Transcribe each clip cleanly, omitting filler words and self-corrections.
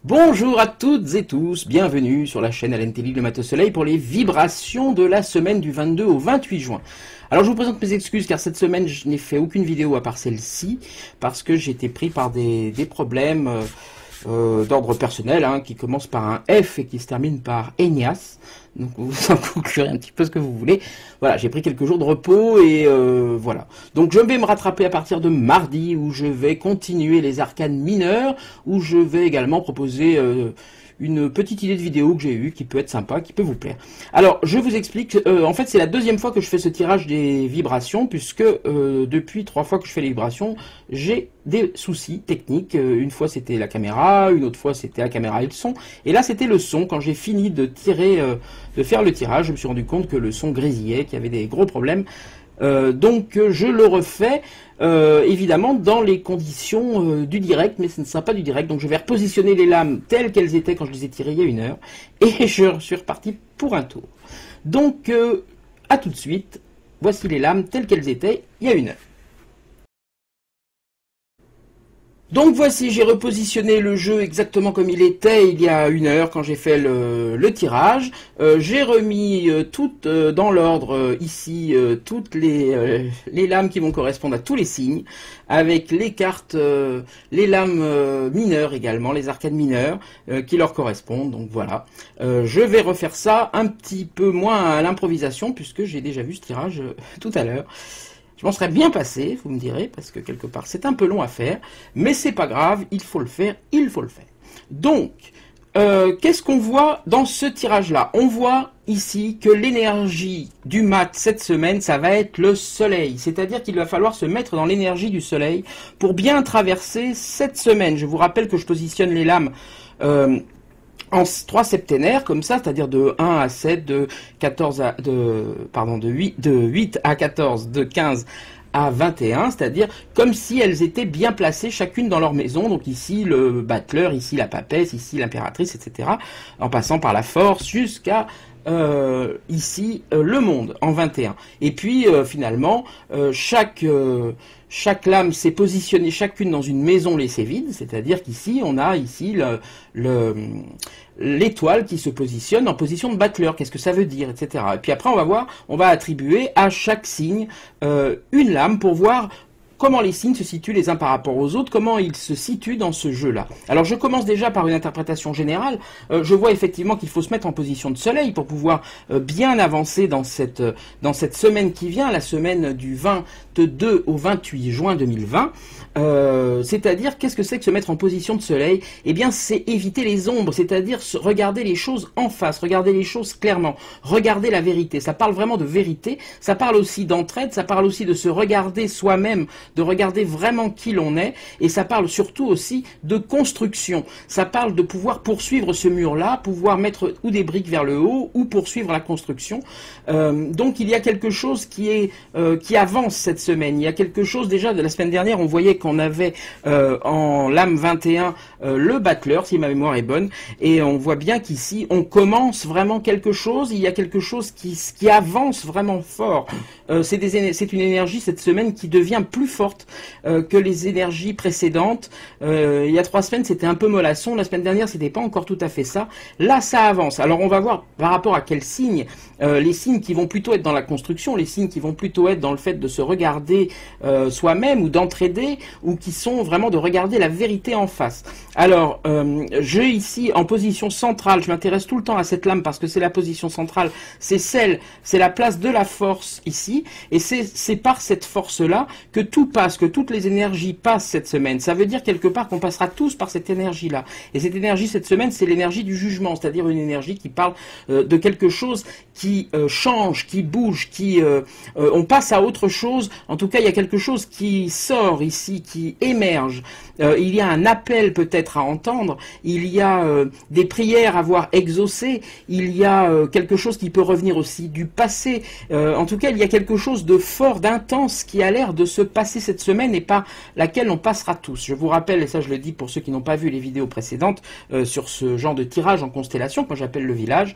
Bonjour à toutes et tous, bienvenue sur la chaîne Alain Telly, le Matin Soleil, pour les vibrations de la semaine du 22 au 28 juin. Alors je vous présente mes excuses car cette semaine je n'ai fait aucune vidéo à part celle-ci, parce que j'étais pris par des problèmes d'ordre personnel, qui commencent par un F et qui se terminent par Egnas. Donc vous en conclurez un petit peu ce que vous voulez. Voilà, j'ai pris quelques jours de repos et voilà. Donc je vais me rattraper à partir de mardi où je vais continuer les arcanes mineures, où je vais également proposer une petite idée de vidéo que j'ai eue, qui peut être sympa, qui peut vous plaire. Alors, je vous explique, en fait, c'est la deuxième fois que je fais ce tirage des vibrations, puisque depuis 3 fois que je fais les vibrations, j'ai des soucis techniques. Une fois, c'était la caméra, une autre fois, c'était la caméra et le son, et là, c'était le son. Quand j'ai fini de tirer, de faire le tirage, je me suis rendu compte que le son grésillait, qu'il y avait des gros problèmes. Donc je le refais évidemment dans les conditions du direct, mais ce ne sera pas du direct, donc je vais repositionner les lames telles qu'elles étaient quand je les ai tirées il y a 1 heure, et je suis reparti pour un tour. Donc à tout de suite, voici les lames telles qu'elles étaient il y a 1 heure. Donc voici, j'ai repositionné le jeu exactement comme il était il y a 1 heure quand j'ai fait le tirage. J'ai remis toutes dans l'ordre ici, toutes les lames qui vont correspondre à tous les signes, avec les cartes, les lames mineures également, les arcanes mineures qui leur correspondent. Donc voilà, je vais refaire ça un petit peu moins à l'improvisation puisque j'ai déjà vu ce tirage tout à l'heure. Je m'en serais bien passé, vous me direz, parce que quelque part c'est un peu long à faire, mais c'est pas grave, il faut le faire, il faut le faire. Donc, qu'est-ce qu'on voit dans ce tirage-là? On voit ici que l'énergie du mat cette semaine, ça va être le soleil. C'est-à-dire qu'il va falloir se mettre dans l'énergie du soleil pour bien traverser cette semaine. Je vous rappelle que je positionne les lames en 3 septénaires, comme ça, c'est-à-dire de 1 à 7, de 8 à 14, de 15 à 21, c'est-à-dire comme si elles étaient bien placées chacune dans leur maison. Donc ici le battleur, ici la papesse, ici l'impératrice, etc. En passant par la force jusqu'à ici le monde en 21. Et puis finalement chaque lame s'est positionnée chacune dans une maison laissée vide, c'est-à-dire qu'ici on a ici l'étoile qui se positionne en position de battleur. Qu'est-ce que ça veut dire, etc. Et puis après on va voir, on va attribuer à chaque signe une lame pour voir comment les signes se situent les uns par rapport aux autres, comment ils se situent dans ce jeu-là. Alors je commence déjà par une interprétation générale. Je vois effectivement qu'il faut se mettre en position de soleil pour pouvoir bien avancer dans cette semaine qui vient, la semaine du 22 au 28 juin 2020. C'est-à-dire, qu'est-ce que c'est que se mettre en position de soleil? Eh bien, c'est éviter les ombres, c'est-à-dire regarder les choses en face, regarder les choses clairement, regarder la vérité. Ça parle vraiment de vérité, ça parle aussi d'entraide, ça parle aussi de se regarder soi-même, de regarder vraiment qui l'on est, et ça parle surtout aussi de construction. Ça parle de pouvoir poursuivre ce mur-là, pouvoir mettre ou des briques vers le haut, ou poursuivre la construction. Donc il y a quelque chose qui avance cette semaine. Il y a quelque chose, déjà de la semaine dernière, on voyait qu'on avait en lame 21 le battleur, si ma mémoire est bonne, et on voit bien qu'ici on commence vraiment quelque chose. Il y a quelque chose qui avance vraiment fort. C'est une énergie cette semaine qui devient plus forte que les énergies précédentes. Il y a 3 semaines c'était un peu mollasson, la semaine dernière c'était pas encore tout à fait ça. Là ça avance. Alors on va voir par rapport à quels signes, les signes qui vont plutôt être dans la construction, les signes qui vont plutôt être dans le fait de se regarder soi-même ou d'entraider, ou qui sont vraiment de regarder la vérité en face. Alors j'ai ici en position centrale, je m'intéresse tout le temps à cette lame parce que c'est la position centrale, c'est la place de la force ici, et c'est par cette force-là que tout passe, que toutes les énergies passent cette semaine. Ça veut dire quelque part qu'on passera tous par cette énergie-là. Et cette énergie cette semaine, c'est l'énergie du jugement, c'est-à-dire une énergie qui parle de quelque chose qui change, qui bouge, on passe à autre chose. En tout cas, il y a quelque chose qui sort ici, qui émerge. Il y a un appel peut-être à entendre, il y a des prières à voir exaucées, il y a quelque chose qui peut revenir aussi du passé. En tout cas, il y a quelque chose de fort, d'intense qui a l'air de se passer passer cette semaine et par laquelle on passera tous. Je vous rappelle, et ça je le dis pour ceux qui n'ont pas vu les vidéos précédentes, sur ce genre de tirage en constellation, que j'appelle le village,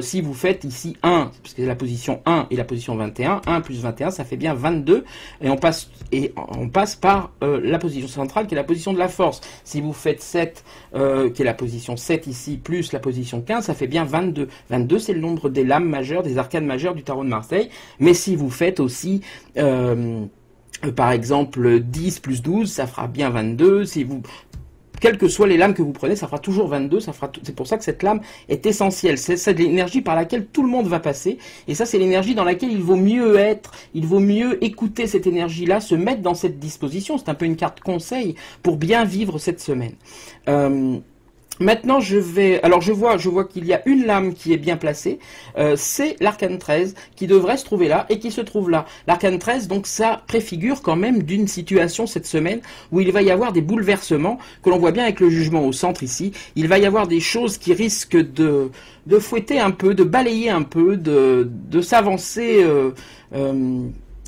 si vous faites ici 1, parce que c'est la position 1 et la position 21, 1 plus 21, ça fait bien 22, et on passe par la position centrale, qui est la position de la force. Si vous faites 7, qui est la position 7 ici, plus la position 15, ça fait bien 22. 22, c'est le nombre des lames majeures, des arcanes majeures du tarot de Marseille. Mais si vous faites aussi, par exemple, 10 plus 12, ça fera bien 22. Si vous... Quelles que soient les lames que vous prenez, ça fera toujours 22, c'est pour ça que cette lame est essentielle. C'est de l'énergie par laquelle tout le monde va passer. Et ça, c'est l'énergie dans laquelle il vaut mieux être, il vaut mieux écouter cette énergie-là, se mettre dans cette disposition. C'est un peu une carte conseil pour bien vivre cette semaine. Maintenant, je vois qu'il y a une lame qui est bien placée, c'est l'arcane 13 qui devrait se trouver là et qui se trouve là. L'arcane 13, donc ça préfigure quand même d'une situation cette semaine où il va y avoir des bouleversements, que l'on voit bien avec le jugement au centre ici. Il va y avoir des choses qui risquent de fouetter un peu, de balayer un peu, de s'avancer...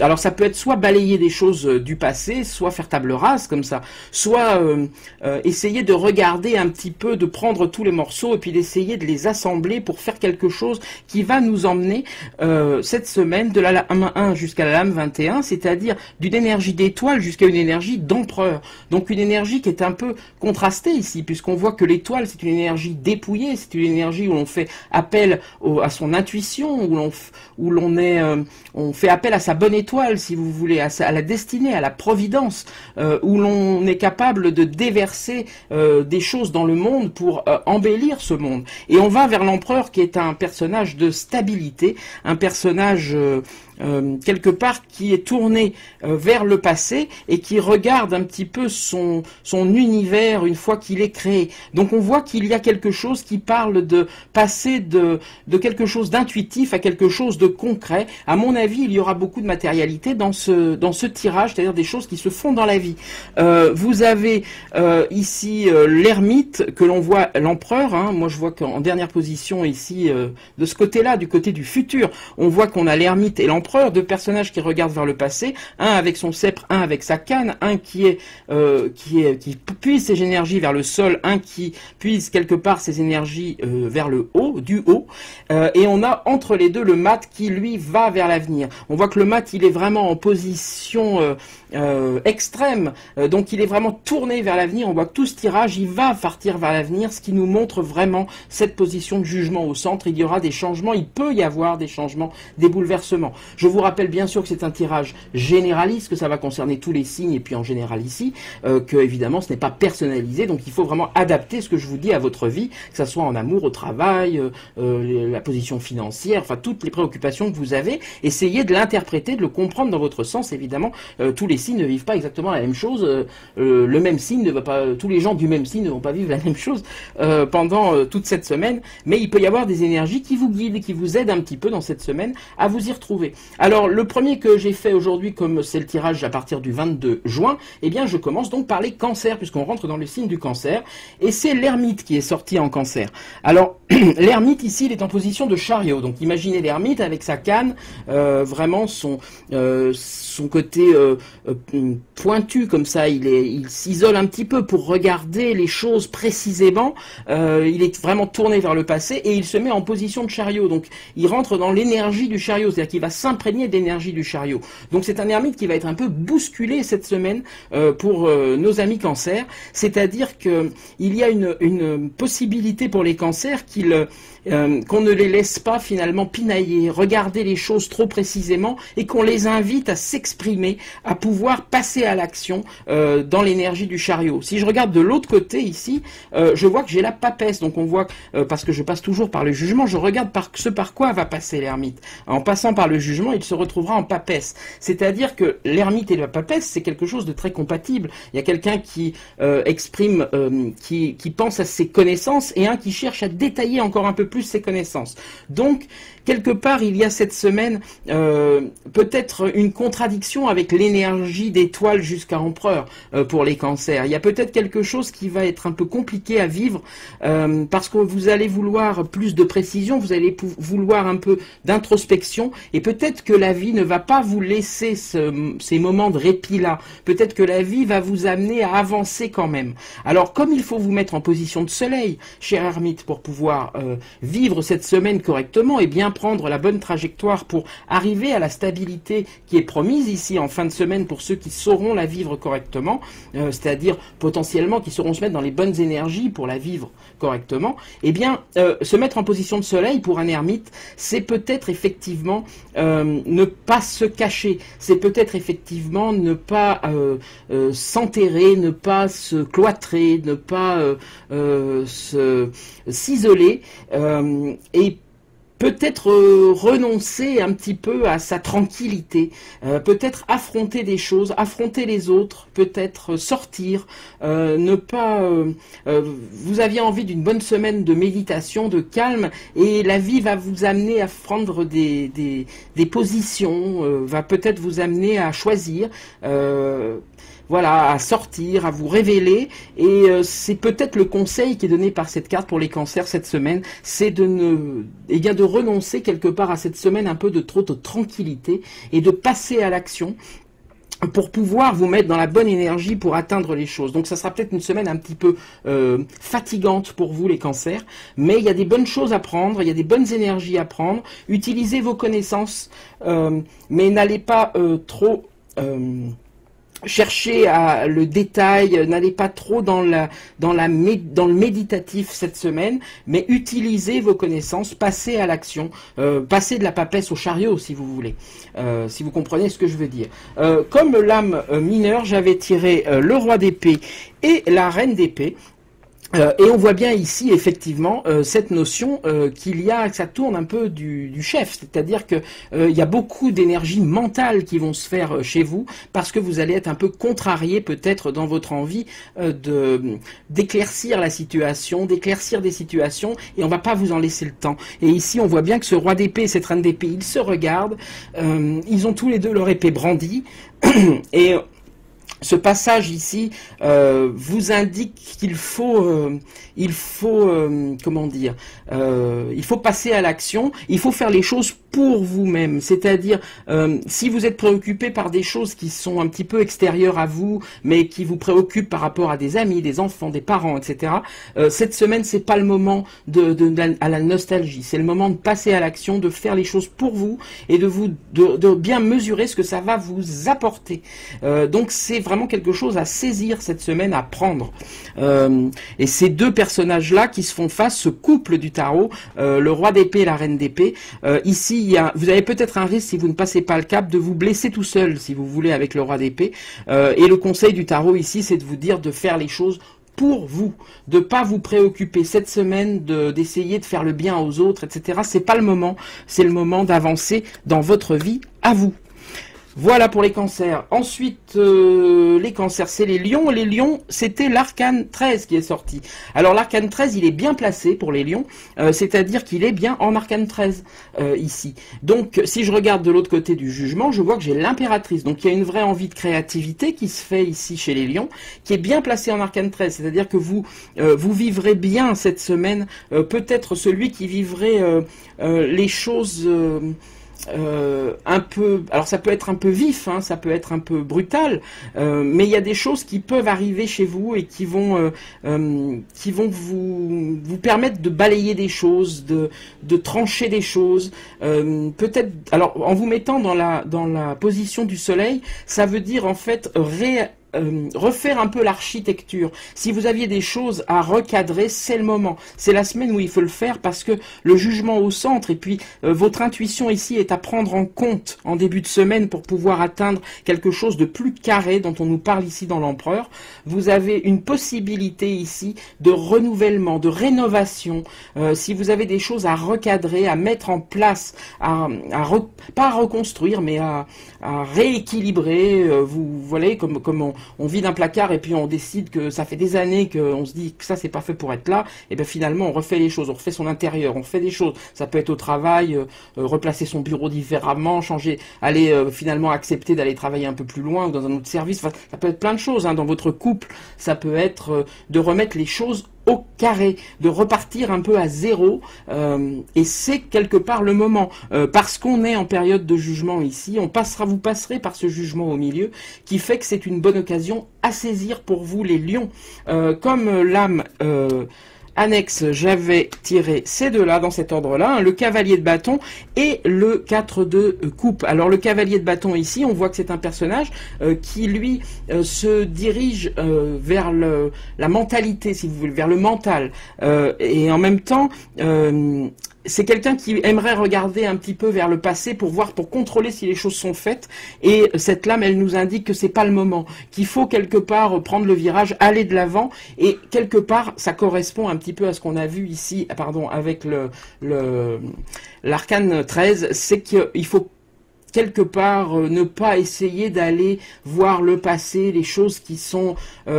alors ça peut être soit balayer des choses du passé, soit faire table rase comme ça, soit essayer de regarder un petit peu, de prendre tous les morceaux et puis d'essayer de les assembler pour faire quelque chose qui va nous emmener cette semaine de la lame 1 jusqu'à la lame 21, c'est-à-dire d'une énergie d'étoile jusqu'à une énergie d'empereur. Donc une énergie qui est un peu contrastée ici, puisqu'on voit que l'étoile c'est une énergie dépouillée, c'est une énergie où l'on fait appel à son intuition, où on fait appel à sa bonne étoile, si vous voulez, à la destinée, à la providence, où l'on est capable de déverser des choses dans le monde pour embellir ce monde. Et on va vers l'empereur qui est un personnage de stabilité, un personnage... quelque part qui est tourné vers le passé et qui regarde un petit peu son univers une fois qu'il est créé. Donc on voit qu'il y a quelque chose qui parle de passer de quelque chose d'intuitif à quelque chose de concret. À mon avis, il y aura beaucoup de matérialité dans ce tirage, c'est-à-dire des choses qui se font dans la vie. Vous avez ici l'ermite, que l'on voit l'empereur, hein. Moi je vois qu'en dernière position ici, de ce côté-là, du côté du futur, on voit qu'on a l'ermite et l'empereur, deux personnages qui regardent vers le passé, un avec son sceptre, un avec sa canne, un qui puise ses énergies vers le sol, un qui puise quelque part ses énergies vers le haut, du haut, et on a entre les deux le mat qui lui va vers l'avenir. On voit que le mat il est vraiment en position extrême, donc il est vraiment tourné vers l'avenir. On voit que tout ce tirage il va partir vers l'avenir, ce qui nous montre vraiment cette position de jugement au centre. Il y aura des changements, il peut y avoir des changements, des bouleversements. Je vous rappelle bien sûr que c'est un tirage généraliste, que ça va concerner tous les signes et puis en général ici, que évidemment ce n'est pas personnalisé, donc il faut vraiment adapter ce que je vous dis à votre vie, que ça soit en amour, au travail, la position financière, enfin toutes les préoccupations que vous avez, essayez de l'interpréter, de le comprendre dans votre sens. Évidemment, tous les signes ne vivent pas exactement la même chose, le même signe ne va pas, tous les gens du même signe ne vont pas vivre la même chose pendant toute cette semaine, mais il peut y avoir des énergies qui vous guident et qui vous aident un petit peu dans cette semaine à vous y retrouver. Alors le premier que j'ai fait aujourd'hui, comme c'est le tirage à partir du 22 juin, eh bien je commence donc par les cancers, puisqu'on rentre dans le signe du cancer, et c'est l'ermite qui est sorti en cancer. Alors l'ermite ici il est en position de chariot, donc imaginez l'ermite avec sa canne, vraiment son côté pointu comme ça, il s'isole un petit peu pour regarder les choses précisément, il est vraiment tourné vers le passé et il se met en position de chariot, donc il rentre dans l'énergie du chariot, c'est-à-dire qu'il va s'imprégner d'énergie du chariot. Donc c'est un ermite qui va être un peu bousculé cette semaine pour nos amis cancers, c'est-à-dire que il y a une possibilité pour les cancers qu'on ne les laisse pas finalement pinailler, regarder les choses trop précisément et qu'on les invite à s'exprimer, à pouvoir passer à l'action dans l'énergie du chariot. Si je regarde de l'autre côté ici, je vois que j'ai la papesse, donc on voit, parce que je passe toujours par le jugement, je regarde par quoi va passer l'ermite. En passant par le jugement, il se retrouvera en papesse. C'est-à-dire que l'ermite et la papesse, c'est quelque chose de très compatible. Il y a quelqu'un qui exprime, qui pense à ses connaissances et un qui cherche à détailler encore un peu plus ses connaissances. Donc, quelque part, il y a cette semaine peut-être une contradiction avec l'énergie d'étoile jusqu'à empereur pour les cancers. Il y a peut-être quelque chose qui va être un peu compliqué à vivre parce que vous allez vouloir plus de précision, vous allez vouloir un peu d'introspection et peut-être que la vie ne va pas vous laisser ces moments de répit-là. Peut-être que la vie va vous amener à avancer quand même. Alors, comme il faut vous mettre en position de soleil, cher ermite, pour pouvoir vivre cette semaine correctement et bien prendre la bonne trajectoire pour arriver à la stabilité qui est promise ici en fin de semaine pour ceux qui sauront la vivre correctement, c'est-à-dire potentiellement qui sauront se mettre dans les bonnes énergies pour la vivre correctement, eh bien, se mettre en position de soleil pour un ermite, c'est peut-être effectivement ne pas se cacher, c'est peut-être effectivement ne pas s'enterrer, ne pas se cloîtrer, ne pas s'isoler et peut-être renoncer un petit peu à sa tranquillité, peut-être affronter des choses, affronter les autres, peut-être sortir, ne pas... vous aviez envie d'une bonne semaine de méditation, de calme, et la vie va vous amener à prendre des positions, va peut-être vous amener à choisir, voilà, à sortir, à vous révéler, et c'est peut-être le conseil qui est donné par cette carte pour les cancers cette semaine, c'est de renoncer quelque part à cette semaine un peu de trop de tranquillité et de passer à l'action pour pouvoir vous mettre dans la bonne énergie pour atteindre les choses. Donc ça sera peut-être une semaine un petit peu fatigante pour vous les cancers, mais il y a des bonnes choses à prendre, il y a des bonnes énergies à prendre, utilisez vos connaissances, mais n'allez pas trop... cherchez le détail, n'allez pas trop dans le méditatif cette semaine, mais utilisez vos connaissances, passez à l'action, passez de la papesse au chariot si vous voulez, si vous comprenez ce que je veux dire. Comme lame mineure, j'avais tiré le roi d'épée et la reine d'épée. Et on voit bien ici effectivement cette notion qu'il y a, que ça tourne un peu du chef, c'est-à-dire que il y a beaucoup d'énergie mentale qui vont se faire chez vous parce que vous allez être un peu contrarié peut-être dans votre envie d'éclaircir la situation, d'éclaircir des situations, et on va pas vous en laisser le temps. Et ici on voit bien que ce roi d'épée et cette reine d'épée, ils se regardent, ils ont tous les deux leur épée brandie et ce passage ici vous indique qu'il faut, comment dire, il faut passer à l'action, il faut faire les choses pour vous-même, c'est-à-dire si vous êtes préoccupé par des choses qui sont un petit peu extérieures à vous, mais qui vous préoccupent par rapport à des amis, des enfants, des parents, etc. Cette semaine, c'est pas le moment à la nostalgie, c'est le moment de passer à l'action, de faire les choses pour vous et de bien mesurer ce que ça va vous apporter. Donc c'est vraiment quelque chose à saisir cette semaine, à prendre. Et ces deux personnages-là qui se font face, ce couple du tarot, le roi d'épée et la reine d'épée, ici, vous avez peut-être un risque, si vous ne passez pas le cap, de vous blesser tout seul, si vous voulez, avec le roi d'épée. Et le conseil du tarot ici, c'est de vous dire de faire les choses pour vous, de pas vous préoccuper cette semaine d'essayer de faire le bien aux autres, etc. C'est pas le moment, c'est le moment d'avancer dans votre vie à vous. Voilà pour les cancers. Ensuite, les cancers, c'est les lions. Les lions, c'était l'arcane 13 qui est sorti. Alors l'arcane 13, il est bien placé pour les lions, c'est-à-dire qu'il est bien en arcane 13 ici. Donc si je regarde de l'autre côté du jugement, je vois que j'ai l'impératrice. Donc il y a une vraie envie de créativité qui se fait ici chez les lions, qui est bien placée en arcane 13, c'est-à-dire que vous vivrez bien cette semaine, peut-être celui qui vivrait les choses... un peu, alors ça peut être un peu vif, hein, ça peut être un peu brutal, mais il y a des choses qui peuvent arriver chez vous et qui vont vous permettre de balayer des choses, de trancher des choses, peut-être. Alors en vous mettant dans la position du soleil, ça veut dire en fait refaire un peu l'architecture. Si vous aviez des choses à recadrer, c'est le moment. C'est la semaine où il faut le faire parce que le jugement au centre et puis votre intuition ici est à prendre en compte en début de semaine pour pouvoir atteindre quelque chose de plus carré dont on nous parle ici dans l'empereur. Vous avez une possibilité ici de renouvellement, de rénovation. Si vous avez des choses à recadrer, à mettre en place, pas à reconstruire, mais à rééquilibrer, vous voyez comme on vide un placard et puis on décide que ça fait des années qu'on se dit que ça c'est pas fait pour être là, et bien finalement on refait les choses, on refait son intérieur, on fait des choses. Ça peut être au travail, replacer son bureau différemment, changer, aller finalement accepter d'aller travailler un peu plus loin ou dans un autre service. Enfin, ça peut être plein de choses, hein. Dans votre couple, ça peut être de remettre les choses au carré, de repartir un peu à zéro, et c'est quelque part le moment, parce qu'on est en période de jugement ici, vous passerez par ce jugement au milieu, qui fait que c'est une bonne occasion à saisir pour vous les lions. Comme l'âme annexe, j'avais tiré ces deux-là dans cet ordre-là, hein, le cavalier de bâton et le 4 de coupe. Alors le cavalier de bâton ici, on voit que c'est un personnage qui lui se dirige vers la mentalité, si vous voulez, vers le mental, et en même temps c'est quelqu'un qui aimerait regarder un petit peu vers le passé pour voir, pour contrôler si les choses sont faites, et cette lame, elle nous indique que c'est pas le moment, qu'il faut quelque part prendre le virage, aller de l'avant, et quelque part, ça correspond un petit peu à ce qu'on a vu ici, pardon, avec l'arcane 13, c'est qu'il faut quelque part ne pas essayer d'aller voir le passé, les choses qui sont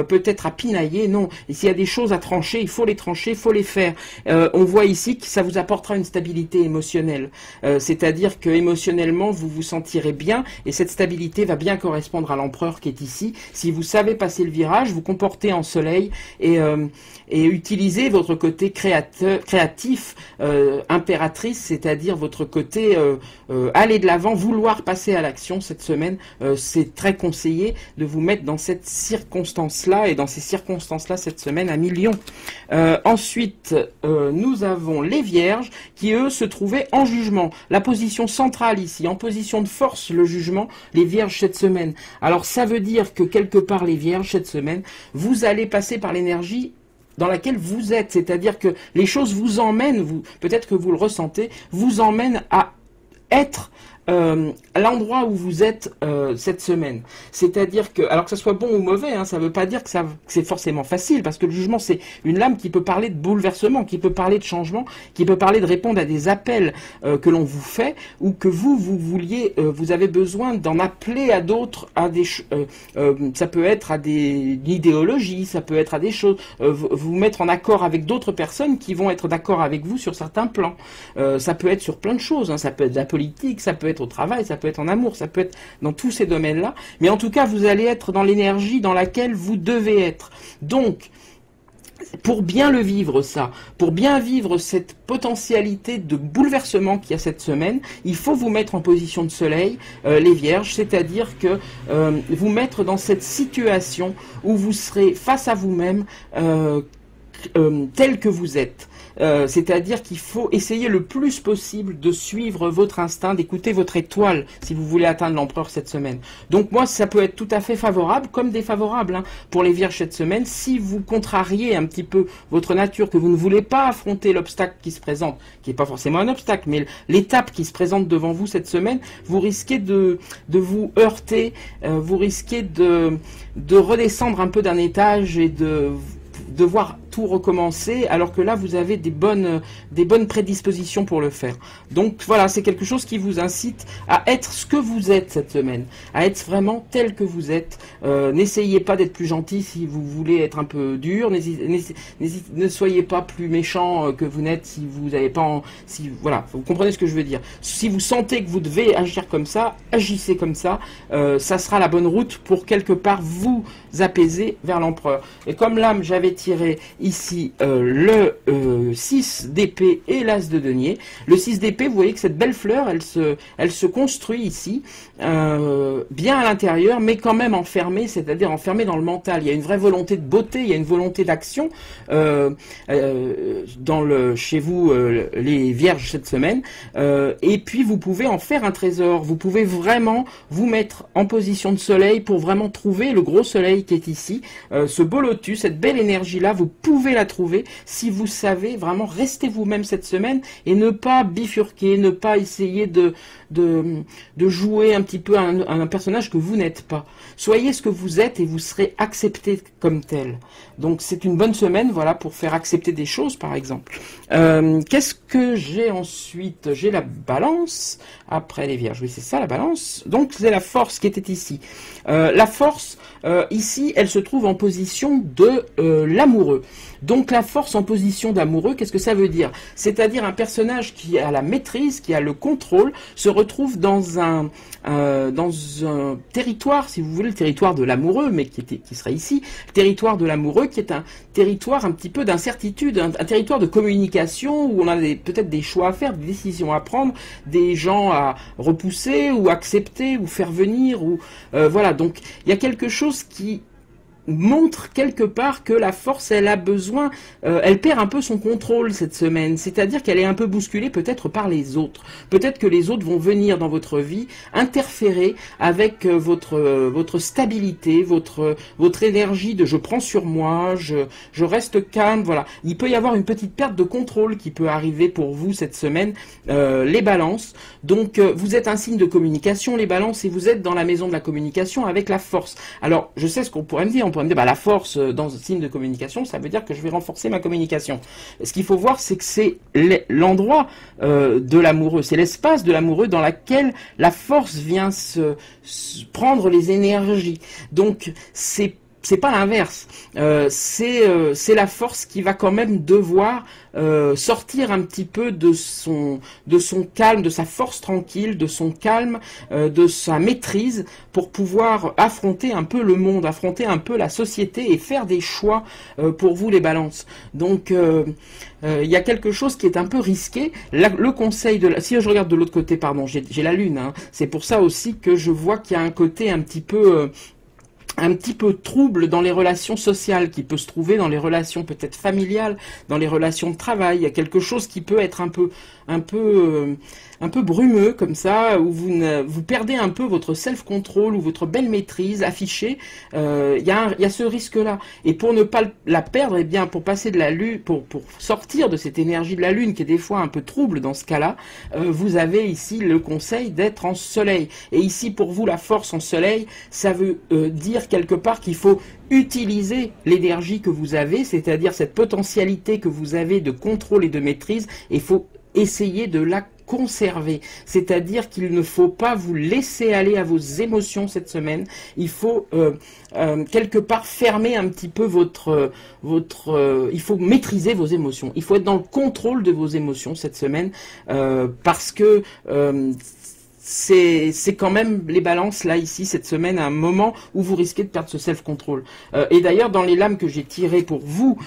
peut-être à pinailler, non. Et s'il y a des choses à trancher, il faut les trancher, il faut les faire. On voit ici que ça vous apportera une stabilité émotionnelle, c'est-à-dire que émotionnellement vous vous sentirez bien, et cette stabilité va bien correspondre à l'empereur qui est ici. Si vous savez passer le virage, vous comportez en soleil et utilisez votre côté créatif, impératrice, c'est-à-dire votre côté aller de l'avant, vouloir passer à l'action cette semaine. C'est très conseillé de vous mettre dans cette circonstance-là, et dans ces circonstances-là cette semaine à millions. Ensuite, nous avons les vierges qui, eux, se trouvaient en jugement. La position centrale ici, en position de force, le jugement, les vierges cette semaine. Alors ça veut dire que quelque part les vierges cette semaine, vous allez passer par l'énergie dans laquelle vous êtes, c'est-à-dire que les choses vous emmènent, peut-être que vous le ressentez, vous emmènent à être à l'endroit où vous êtes cette semaine. C'est-à-dire que, alors que ça soit bon ou mauvais, hein, ça ne veut pas dire que c'est forcément facile, parce que le jugement, c'est une lame qui peut parler de bouleversement, qui peut parler de changement, qui peut parler de répondre à des appels que l'on vous fait, ou que vous vouliez, vous avez besoin d'en appeler à d'autres, à des ça peut être à des idéologies, ça peut être à des choses, vous mettre en accord avec d'autres personnes qui vont être d'accord avec vous sur certains plans. Ça peut être sur plein de choses, hein, ça peut être de la politique, ça peut être au travail, ça peut être en amour, ça peut être dans tous ces domaines-là, mais en tout cas, vous allez être dans l'énergie dans laquelle vous devez être. Donc, pour bien le vivre ça, pour bien vivre cette potentialité de bouleversement qu'il y a cette semaine, il faut vous mettre en position de soleil, les vierges, c'est-à-dire que vous mettre dans cette situation où vous serez face à vous-même tel que vous êtes. C'est-à-dire qu'il faut essayer le plus possible de suivre votre instinct, d'écouter votre étoile si vous voulez atteindre l'empereur cette semaine. Donc moi, ça peut être tout à fait favorable comme défavorable, hein, pour les vierges cette semaine. Si vous contrariez un petit peu votre nature, que vous ne voulez pas affronter l'obstacle qui se présente, qui n'est pas forcément un obstacle, mais l'étape qui se présente devant vous cette semaine, vous risquez de vous heurter, vous risquez de redescendre un peu d'un étage et de devoir tout recommencer, alors que là vous avez des bonnes prédispositions pour le faire. Donc voilà, c'est quelque chose qui vous incite à être ce que vous êtes cette semaine, à être vraiment tel que vous êtes. N'essayez pas d'être plus gentil si vous voulez être un peu dur, ne soyez pas plus méchant que vous n'êtes si vous n'avez pas voilà, vous comprenez ce que je veux dire. Si vous sentez que vous devez agir comme ça, agissez comme ça, ça sera la bonne route pour quelque part vous apaiser vers l'empereur. Et comme l'âme, j'avais tiré ici le 6 d'épée et l'as de denier. Le 6 d'épée, vous voyez que cette belle fleur, elle se construit ici, bien à l'intérieur, mais quand même enfermée, c'est-à-dire enfermée dans le mental. Il y a une vraie volonté de beauté, il y a une volonté d'action chez vous, les vierges cette semaine, et puis vous pouvez en faire un trésor. Vous pouvez vraiment vous mettre en position de soleil pour vraiment trouver le gros soleil qui est ici, ce beau lotus, cette belle énergie-là, vous pouvez la trouver si vous savez vraiment rester vous-même cette semaine et ne pas bifurquer, ne pas essayer de jouer un petit peu un personnage que vous n'êtes pas. Soyez ce que vous êtes et vous serez accepté comme tel. Donc c'est une bonne semaine, voilà, pour faire accepter des choses, par exemple. Qu'est-ce que j'ai ensuite? J'ai la balance, après les vierges, oui c'est ça la balance. Donc c'est la force qui était ici. La force, ici, elle se trouve en position de l'amoureux. Donc la force en position d'amoureux, qu'est-ce que ça veut dire? C'est-à-dire un personnage qui a la maîtrise, qui a le contrôle, se retrouve dans un territoire, si vous voulez, le territoire de l'amoureux, mais qui serait ici, le territoire de l'amoureux, qui est un territoire un petit peu d'incertitude, un territoire de communication où on a peut-être des choix à faire, des décisions à prendre, des gens à repousser ou accepter ou faire venir, ou voilà. Donc il y a quelque chose qui montre quelque part que la force, elle a besoin, elle perd un peu son contrôle cette semaine, c'est-à-dire qu'elle est un peu bousculée peut-être par les autres. Peut-être que les autres vont venir dans votre vie, interférer avec votre stabilité, votre énergie de je prends sur moi, je reste calme, voilà. Il peut y avoir une petite perte de contrôle qui peut arriver pour vous cette semaine, les balances. Donc vous êtes un signe de communication, les balances, et vous êtes dans la maison de la communication avec la force. Alors, je sais ce qu'on pourrait me dire, on pourrait me dire, bah, la force dans un signe de communication, ça veut dire que je vais renforcer ma communication. Ce qu'il faut voir, c'est que c'est l'endroit de l'amoureux, c'est l'espace de l'amoureux dans lequel la force vient prendre les énergies. Donc, c'est pas l'inverse, c'est la force qui va quand même devoir sortir un petit peu de son calme, de sa force tranquille, de son calme, de sa maîtrise, pour pouvoir affronter un peu le monde, affronter un peu la société et faire des choix pour vous, les balances. Donc il y a quelque chose qui est un peu risqué. Le conseil si je regarde de l'autre côté, pardon, j'ai la lune, hein, c'est pour ça aussi que je vois qu'il y a un côté un petit peu trouble dans les relations sociales, qui peut se trouver dans les relations peut-être familiales, dans les relations de travail. Il y a quelque chose qui peut être un peu brumeux comme ça, où vous perdez un peu votre self-control ou votre belle maîtrise affichée. Il y a ce risque-là. Et pour ne pas la perdre, eh bien, pour passer de la lune, pour sortir de cette énergie de la lune qui est des fois un peu trouble dans ce cas-là, vous avez ici le conseil d'être en soleil. Et ici, pour vous, la force en soleil, ça veut dire quelque part qu'il faut utiliser l'énergie que vous avez, c'est-à-dire cette potentialité que vous avez de contrôle et de maîtrise, et il faut essayer de la conserver, c'est-à-dire qu'il ne faut pas vous laisser aller à vos émotions cette semaine. Il faut quelque part fermer un petit peu il faut maîtriser vos émotions. Il faut être dans le contrôle de vos émotions cette semaine, parce que c'est quand même les balances là ici cette semaine, à un moment où vous risquez de perdre ce self-control. Et d'ailleurs dans les lames que j'ai tirées pour vous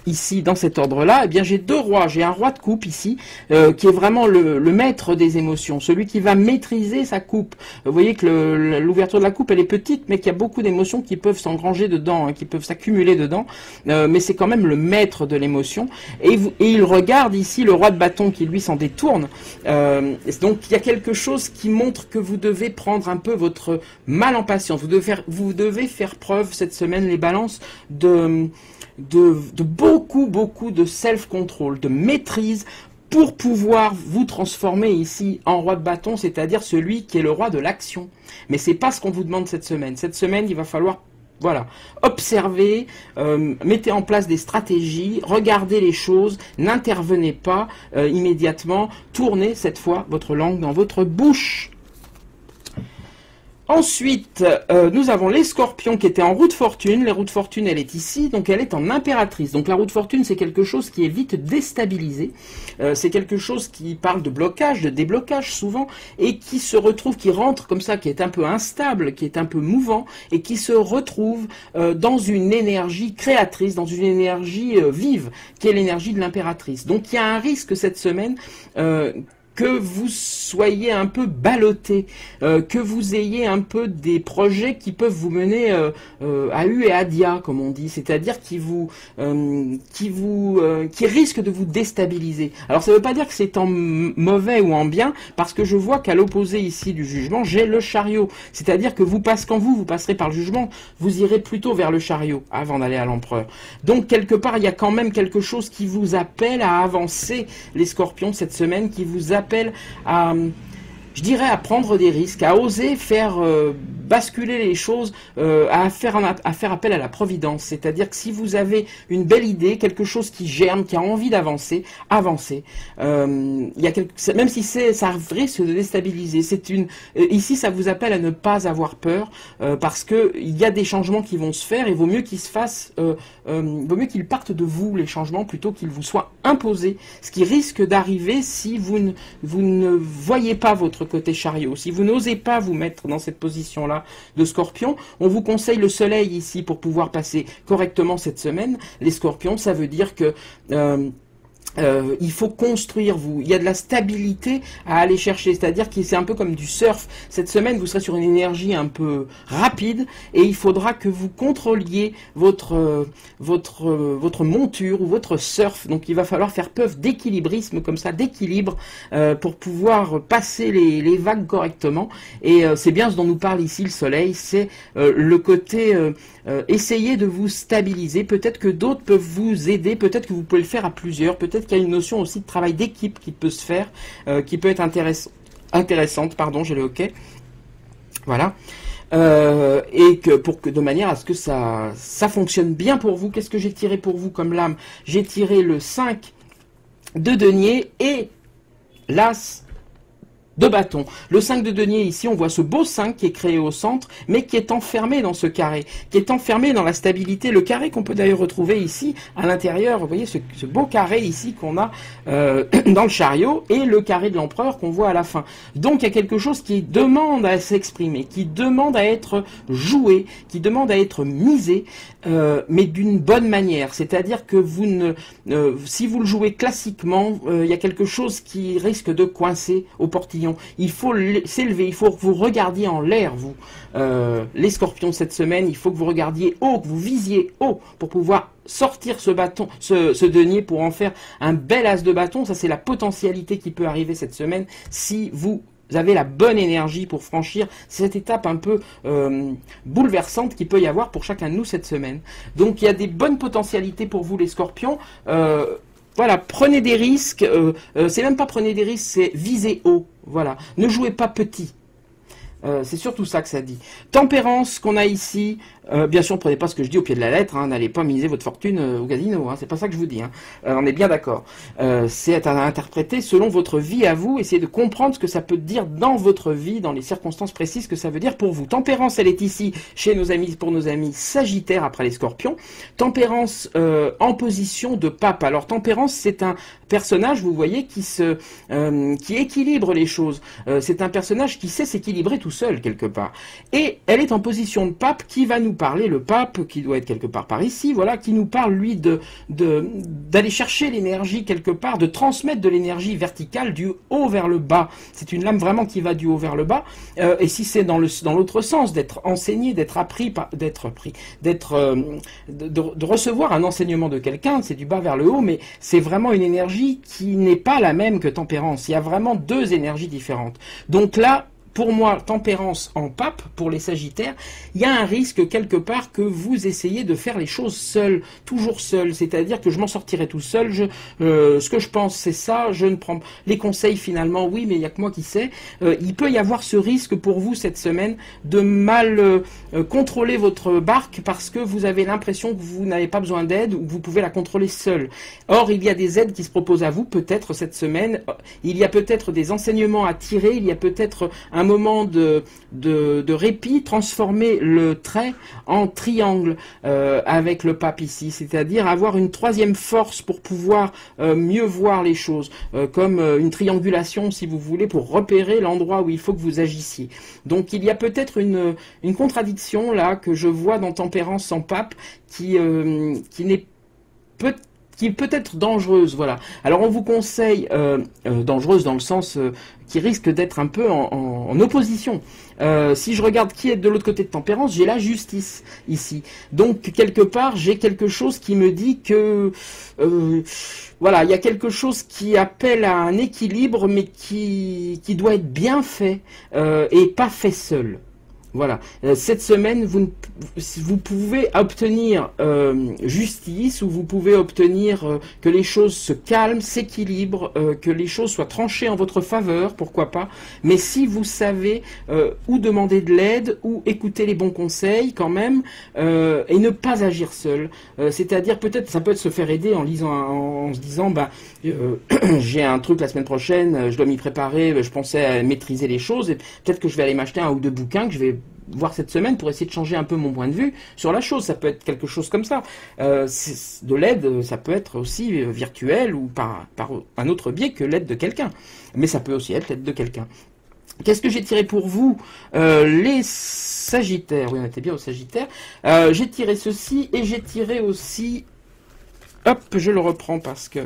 ici dans cet ordre-là, eh bien j'ai deux rois. J'ai un roi de coupe ici qui est vraiment le maître des émotions, celui qui va maîtriser sa coupe. Vous voyez que l'ouverture de la coupe elle est petite, mais qu'il y a beaucoup d'émotions qui peuvent s'engranger dedans, hein, qui peuvent s'accumuler dedans. Mais c'est quand même le maître de l'émotion. Et il regarde ici le roi de bâton qui lui s'en détourne. Donc il y a quelque chose qui montre que vous devez prendre un peu votre mal en patience. Vous devez faire preuve cette semaine, les balances, de beaucoup de self-control, de maîtrise, pour pouvoir vous transformer ici en roi de bâton, c'est-à-dire celui qui est le roi de l'action. Mais c'est pas ce qu'on vous demande cette semaine. Cette semaine, il va falloir observez, mettez en place des stratégies, regardez les choses, n'intervenez pas immédiatement, tournez cette fois votre langue dans votre bouche. Ensuite, nous avons les scorpions qui étaient en roue de fortune. La roue de fortune, elle est ici, donc elle est en impératrice. Donc la roue de fortune, c'est quelque chose qui est vite déstabilisé. C'est quelque chose qui parle de blocage, de déblocage souvent, et qui se retrouve, qui rentre comme ça, qui est un peu instable, qui est un peu mouvant, et qui se retrouve dans une énergie créatrice, dans une énergie vive, qui est l'énergie de l'impératrice. Donc il y a un risque cette semaine que vous soyez un peu ballotté, que vous ayez un peu des projets qui peuvent vous mener à U et à dia, comme on dit, c'est-à-dire qui risquent de vous déstabiliser. Alors ça ne veut pas dire que c'est en mauvais ou en bien, parce que je vois qu'à l'opposé ici du jugement, j'ai le chariot, c'est-à-dire que quand vous passerez par le jugement, vous irez plutôt vers le chariot avant d'aller à l'empereur. Donc quelque part, il y a quand même quelque chose qui vous appelle à avancer, les scorpions, cette semaine, qui vous appelle à, je dirais, à prendre des risques, à oser faire basculer les choses, à faire appel à la providence. C'est-à-dire que si vous avez une belle idée, quelque chose qui germe, qui a envie d'avancer, avancez. Même si ça risque de déstabiliser. Ici, ça vous appelle à ne pas avoir peur, parce que il y a des changements qui vont se faire, et vaut mieux qu'ils se fassent, vaut mieux qu'ils partent de vous, les changements, plutôt qu'ils vous soient imposés. Ce qui risque d'arriver si vous ne voyez pas votre côté chariot, si vous n'osez pas vous mettre dans cette position-là de scorpion. On vous conseille le soleil ici pour pouvoir passer correctement cette semaine. Les scorpions, ça veut dire que il faut construire, il y a de la stabilité à aller chercher, c'est-à-dire que c'est un peu comme du surf. Cette semaine, vous serez sur une énergie un peu rapide, et il faudra que vous contrôliez votre monture ou votre surf. Donc il va falloir faire preuve d'équilibrisme, comme ça, d'équilibre, pour pouvoir passer les vagues correctement. Et c'est bien ce dont nous parle ici le soleil, c'est le côté essayez de vous stabiliser. Peut-être que d'autres peuvent vous aider, peut-être que vous pouvez le faire à plusieurs, peut-être qu'il y a une notion aussi de travail d'équipe qui peut se faire, qui peut être intéressante, pardon, j'ai le hockey. Voilà. Et de manière à ce que ça fonctionne bien pour vous. Qu'est-ce que j'ai tiré pour vous comme lame? J'ai tiré le 5 de denier et l'as de bâton. Le 5 de denier, ici, on voit ce beau 5 qui est créé au centre, mais qui est enfermé dans ce carré, qui est enfermé dans la stabilité. Le carré qu'on peut d'ailleurs retrouver ici, à l'intérieur, vous voyez ce beau carré ici qu'on a dans le chariot, et le carré de l'empereur qu'on voit à la fin. Donc il y a quelque chose qui demande à s'exprimer, qui demande à être joué, qui demande à être misé, mais d'une bonne manière. C'est-à-dire que si vous le jouez classiquement, il y a quelque chose qui risque de coincer au portillon. Il faut s'élever, il faut que vous regardiez en l'air, vous. Les scorpions, cette semaine, il faut que vous regardiez haut, que vous visiez haut, pour pouvoir sortir ce bâton, ce denier, pour en faire un bel as de bâton. Ça, c'est la potentialité qui peut arriver cette semaine, si vous avez la bonne énergie pour franchir cette étape un peu bouleversante qu'il peut y avoir pour chacun de nous cette semaine. Donc il y a des bonnes potentialités pour vous, les scorpions. Voilà, prenez des risques, c'est même pas prenez des risques, c'est visez haut, voilà. Ne jouez pas petit. C'est surtout ça que ça dit. Tempérance qu'on a ici, bien sûr, prenez pas ce que je dis au pied de la lettre, hein, n'allez pas miser votre fortune au casino, hein, c'est pas ça que je vous dis, hein. On est bien d'accord. C'est à interpréter selon votre vie à vous, essayez de comprendre ce que ça peut dire dans votre vie, dans les circonstances précises que ça veut dire pour vous. Tempérance, elle est ici pour nos amis Sagittaires après les Scorpions. Tempérance en position de pape. Alors Tempérance, c'est un personnage, vous voyez, qui équilibre les choses. C'est un personnage qui sait s'équilibrer tout seul quelque part. Et elle est en position de pape, qui va nous parler, le pape qui doit être quelque part par ici, voilà, qui nous parle lui d'aller chercher l'énergie quelque part, de transmettre de l'énergie verticale du haut vers le bas. C'est une lame vraiment qui va du haut vers le bas. Et si c'est dans l'autre sens, d'être enseigné, d'être appris, de recevoir un enseignement de quelqu'un, c'est du bas vers le haut, mais c'est vraiment une énergie qui n'est pas la même que tempérance. Il y a vraiment deux énergies différentes. Donc là, pour moi, tempérance en pape, pour les Sagittaires, il y a un risque quelque part que vous essayez de faire les choses seul, toujours seul. C'est-à-dire que je m'en sortirai tout seul. Ce que je pense, c'est ça. Je ne prends les conseils finalement. Oui, mais il y a que moi qui sais. Il peut y avoir ce risque pour vous cette semaine de mal contrôler votre barque parce que vous avez l'impression que vous n'avez pas besoin d'aide ou que vous pouvez la contrôler seul. Or, il y a des aides qui se proposent à vous peut-être cette semaine. Il y a peut-être des enseignements à tirer. Il y a peut-être un moment de répit, transformer le trait en triangle avec le pape ici, c'est-à-dire avoir une troisième force pour pouvoir mieux voir les choses, comme une triangulation si vous voulez, pour repérer l'endroit où il faut que vous agissiez. Donc il y a peut-être une contradiction là que je vois dans Tempérance en pape qui n'est peut qui peut être dangereuse, voilà. Alors on vous conseille, dangereuse dans le sens qui risque d'être un peu en opposition. Si je regarde qui est de l'autre côté de Tempérance, j'ai la justice ici. Donc quelque part, j'ai quelque chose qui me dit que voilà, il y a quelque chose qui appelle à un équilibre, mais qui doit être bien fait et pas fait seul. Voilà. Cette semaine, vous pouvez obtenir justice, ou vous pouvez obtenir que les choses se calment, s'équilibrent, que les choses soient tranchées en votre faveur, pourquoi pas. Mais si vous savez où demander de l'aide, ou écouter les bons conseils quand même, et ne pas agir seul. C'est-à-dire peut-être, ça peut être se faire aider en lisant, en se disant, bah, j'ai un truc la semaine prochaine, je dois m'y préparer, je pensais à maîtriser les choses, et peut-être que je vais aller m'acheter 1 ou 2 bouquins que je vais voir cette semaine pour essayer de changer un peu mon point de vue sur la chose. Ça peut être quelque chose comme ça. De l'aide, ça peut être aussi virtuel ou par un autre biais que l'aide de quelqu'un. Mais ça peut aussi être l'aide de quelqu'un. Qu'est-ce que j'ai tiré pour vous, les Sagittaires? Oui, on était bien aux Sagittaires. J'ai tiré ceci, et j'ai tiré aussi... Hop, je le reprends parce que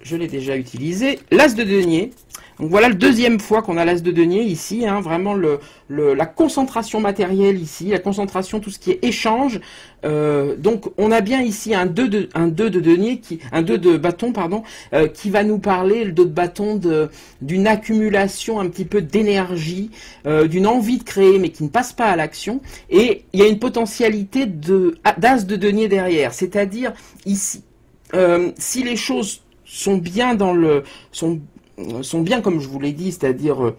je l'ai déjà utilisé. L'As de denier. Donc voilà, la deuxième fois qu'on a l'As de denier ici, hein, vraiment la concentration matérielle ici, la concentration, tout ce qui est échange. Donc on a bien ici un 2 de denier, un 2 de bâton, pardon, qui va nous parler, le 2 de bâton, d'une accumulation un petit peu d'énergie, d'une envie de créer, mais qui ne passe pas à l'action. Et il y a une potentialité d'As de denier derrière, c'est-à-dire ici, si les choses sont bien sont bien comme je vous l'ai dit, c'est-à-dire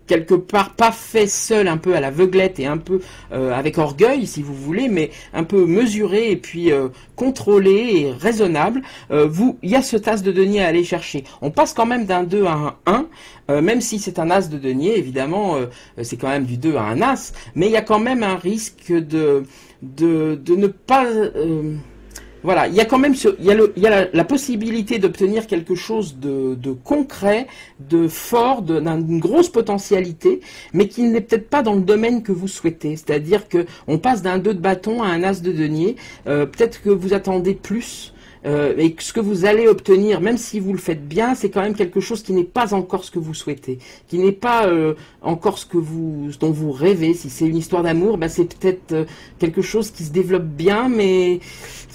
quelque part pas fait seul, un peu à l'aveuglette et un peu avec orgueil si vous voulez, mais un peu mesuré et puis contrôlé et raisonnable. Il y a ce As de denier à aller chercher. On passe quand même d'un 2 à un 1, même si c'est un As de denier, évidemment, c'est quand même du 2 à un As, mais il y a quand même un risque de ne pas... Voilà, il y a quand même il y a la possibilité d'obtenir quelque chose de concret, de fort, d'une grosse potentialité, mais qui n'est peut-être pas dans le domaine que vous souhaitez. C'est-à-dire que on passe d'un 2 de bâton à un As de denier. Peut-être que vous attendez plus. Et ce que vous allez obtenir, même si vous le faites bien, c'est quand même quelque chose qui n'est pas encore ce que vous souhaitez, qui n'est pas encore ce dont vous rêvez. Si c'est une histoire d'amour, ben c'est peut-être quelque chose qui se développe bien, mais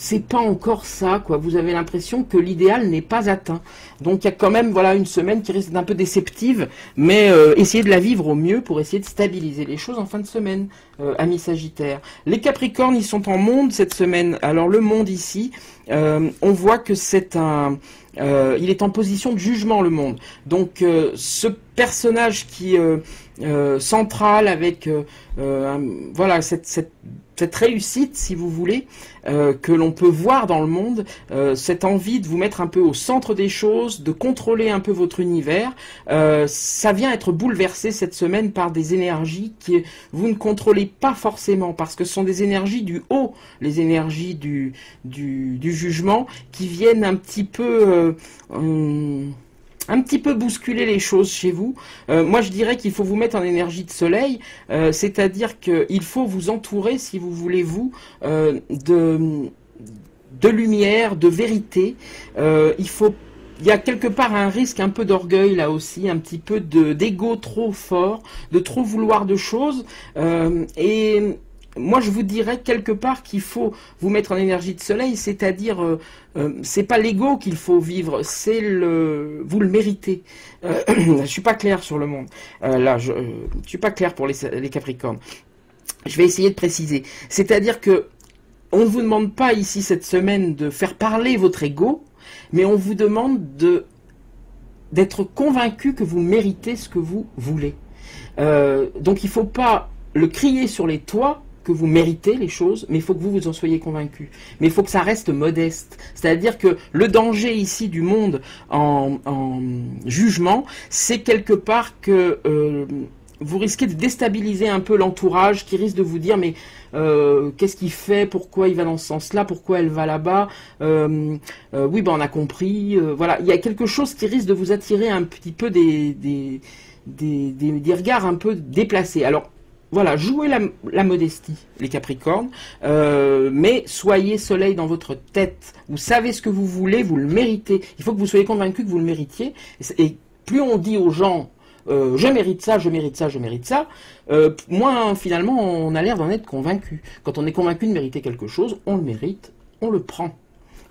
c'est pas encore ça, quoi. Vous avez l'impression que l'idéal n'est pas atteint. Donc il y a quand même, voilà, une semaine qui risque d'être un peu déceptive, mais essayez de la vivre au mieux pour essayer de stabiliser les choses en fin de semaine, amis Sagittaires. Les Capricornes, ils sont en monde cette semaine. Alors le monde ici, on voit que c'est il est en position de jugement, le monde. Donc ce personnage qui central avec voilà cette réussite, si vous voulez, que l'on peut voir dans le monde, cette envie de vous mettre un peu au centre des choses, de contrôler un peu votre univers, ça vient être bouleversé cette semaine par des énergies que vous ne contrôlez pas forcément, parce que ce sont des énergies du haut, les énergies du jugement, qui viennent un petit peu bousculer les choses chez vous. Moi, je dirais qu'il faut vous mettre en énergie de soleil, c'est-à-dire qu'il faut vous entourer, si vous voulez, de lumière, de vérité. Il y a quelque part un risque un peu d'orgueil là aussi, un petit peu d'ego trop fort, de trop vouloir de choses, et moi je vous dirais quelque part qu'il faut vous mettre en énergie de soleil, c'est-à-dire c'est pas l'ego qu'il faut vivre, vous le méritez. Je suis pas clair sur le monde. Je suis pas clair pour les Capricornes. Je vais essayer de préciser. C'est-à-dire que on ne vous demande pas ici cette semaine de faire parler votre ego, mais on vous demande d'être convaincu que vous méritez ce que vous voulez. Donc il ne faut pas le crier sur les toits que vous méritez les choses, mais il faut que vous en soyez convaincu. Mais il faut que ça reste modeste. C'est-à-dire que le danger ici du monde en jugement, c'est quelque part que vous risquez de déstabiliser un peu l'entourage qui risque de vous dire mais qu'est-ce qu'il fait, pourquoi il va dans ce sens-là, pourquoi elle va là-bas, oui ben on a compris, voilà, il y a quelque chose qui risque de vous attirer un petit peu des regards un peu déplacés. Alors voilà, jouez la modestie, les Capricornes, mais soyez soleil dans votre tête. Vous savez ce que vous voulez, vous le méritez. Il faut que vous soyez convaincu que vous le méritiez. Et plus on dit aux gens, je mérite ça, je mérite ça, je mérite ça, moins finalement on a l'air d'en être convaincu. Quand on est convaincu de mériter quelque chose, on le mérite, on le prend.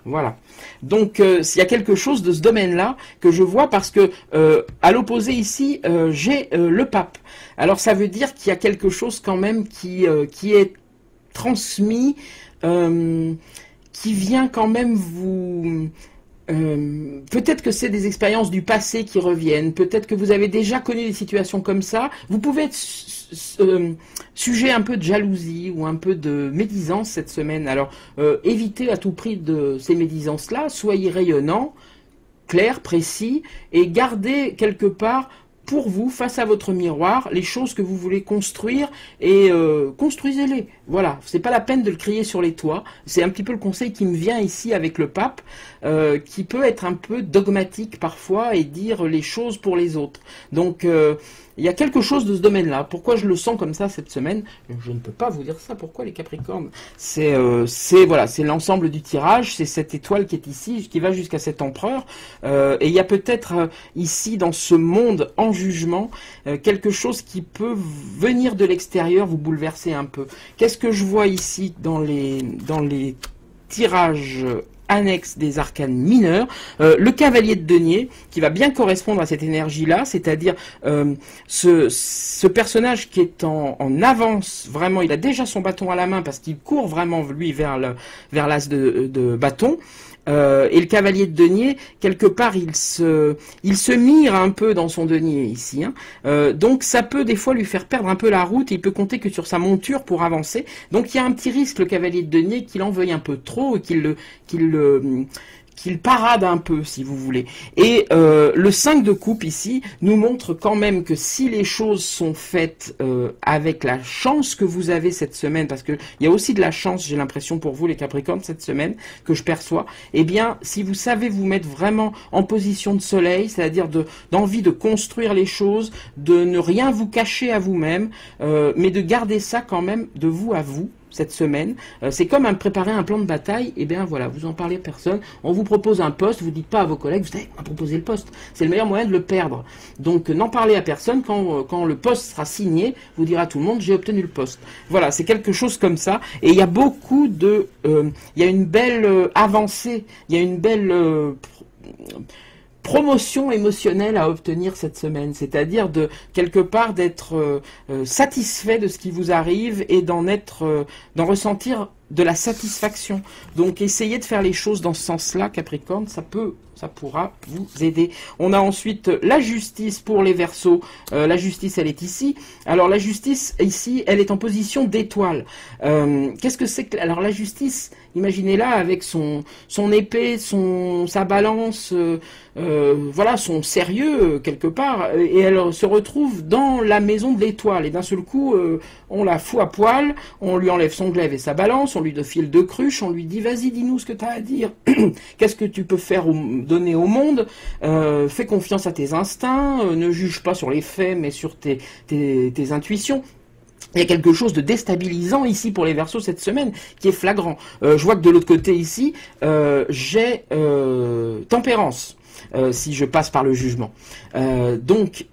Voilà. Donc, s'il y a quelque chose de ce domaine-là que je vois, parce que à l'opposé ici, j'ai le pape. Alors, ça veut dire qu'il y a quelque chose quand même qui est transmis, qui vient quand même vous... peut-être que c'est des expériences du passé qui reviennent, peut-être que vous avez déjà connu des situations comme ça. Vous pouvez être sujet un peu de jalousie ou un peu de médisance cette semaine. Alors, évitez à tout prix de ces médisances-là, soyez rayonnant, clair, précis, et gardez quelque part pour vous, face à votre miroir, les choses que vous voulez construire, et construisez-les. Voilà, c'est pas la peine de le crier sur les toits. C'est un petit peu le conseil qui me vient ici avec le pape, qui peut être un peu dogmatique parfois et dire les choses pour les autres. Donc, il y a quelque chose de ce domaine-là. Pourquoi je le sens comme ça cette semaine? Je ne peux pas vous dire ça. Pourquoi les Capricornes? C'est voilà, c'est l'ensemble du tirage. C'est cette étoile qui est ici, qui va jusqu'à cet empereur. Et il y a peut-être ici dans ce monde en jugement quelque chose qui peut venir de l'extérieur, vous bouleverser un peu. Qu'est-ce que je vois ici dans les tirages annexe des arcanes mineurs, le cavalier de denier, qui va bien correspondre à cette énergie-là, c'est-à-dire ce personnage qui est en avance, vraiment, il a déjà son bâton à la main, parce qu'il court vraiment, lui, vers l'as de bâton, et le cavalier de denier, quelque part, il se mire un peu dans son denier ici, hein. Donc ça peut des fois lui faire perdre un peu la route, et il peut compter que sur sa monture pour avancer. Donc il y a un petit risque, le cavalier de denier, qu'il en veuille un peu trop, et qu'il parade un peu, si vous voulez. Et le 5 de coupe ici nous montre quand même que si les choses sont faites avec la chance que vous avez cette semaine, parce que il y a aussi de la chance, j'ai l'impression pour vous les Capricornes cette semaine, que je perçois, eh bien si vous savez vous mettre vraiment en position de soleil, c'est-à-dire d'envie de construire les choses, de ne rien vous cacher à vous-même, mais de garder ça quand même de vous à vous, cette semaine, c'est comme préparer un plan de bataille. Et bien voilà, vous en parlez à personne, on vous propose un poste, vous dites pas à vos collègues, vous savez, on m'a proposé le poste, c'est le meilleur moyen de le perdre. Donc n'en parlez à personne, quand le poste sera signé, vous direz à tout le monde, j'ai obtenu le poste. Voilà, c'est quelque chose comme ça, et il y a beaucoup de... il y a une belle avancée, il y a une belle... promotion émotionnelle à obtenir cette semaine, c'est-à-dire de quelque part d'être satisfait de ce qui vous arrive et d'en ressentir de la satisfaction. Donc essayez de faire les choses dans ce sens-là, Capricorne, ça pourra vous aider. On a ensuite la justice pour les Verseaux. La justice, elle est ici. Alors la justice, ici, elle est en position d'étoile. Qu'est-ce que c'est que... Alors la justice, imaginez-la avec son épée, sa balance, voilà, son sérieux, quelque part, et elle se retrouve dans la maison de l'étoile. Et d'un seul coup, on la fout à poil, on lui enlève son glaive et sa balance, on lui file 2 cruches, on lui dit, vas-y, dis-nous ce que tu as à dire. Qu'est-ce que tu peux donner au monde, fais confiance à tes instincts, ne juge pas sur les faits mais sur tes intuitions. Il y a quelque chose de déstabilisant ici pour les Verseaux cette semaine qui est flagrant. Je vois que de l'autre côté ici, j'ai tempérance, si je passe par le jugement. Donc,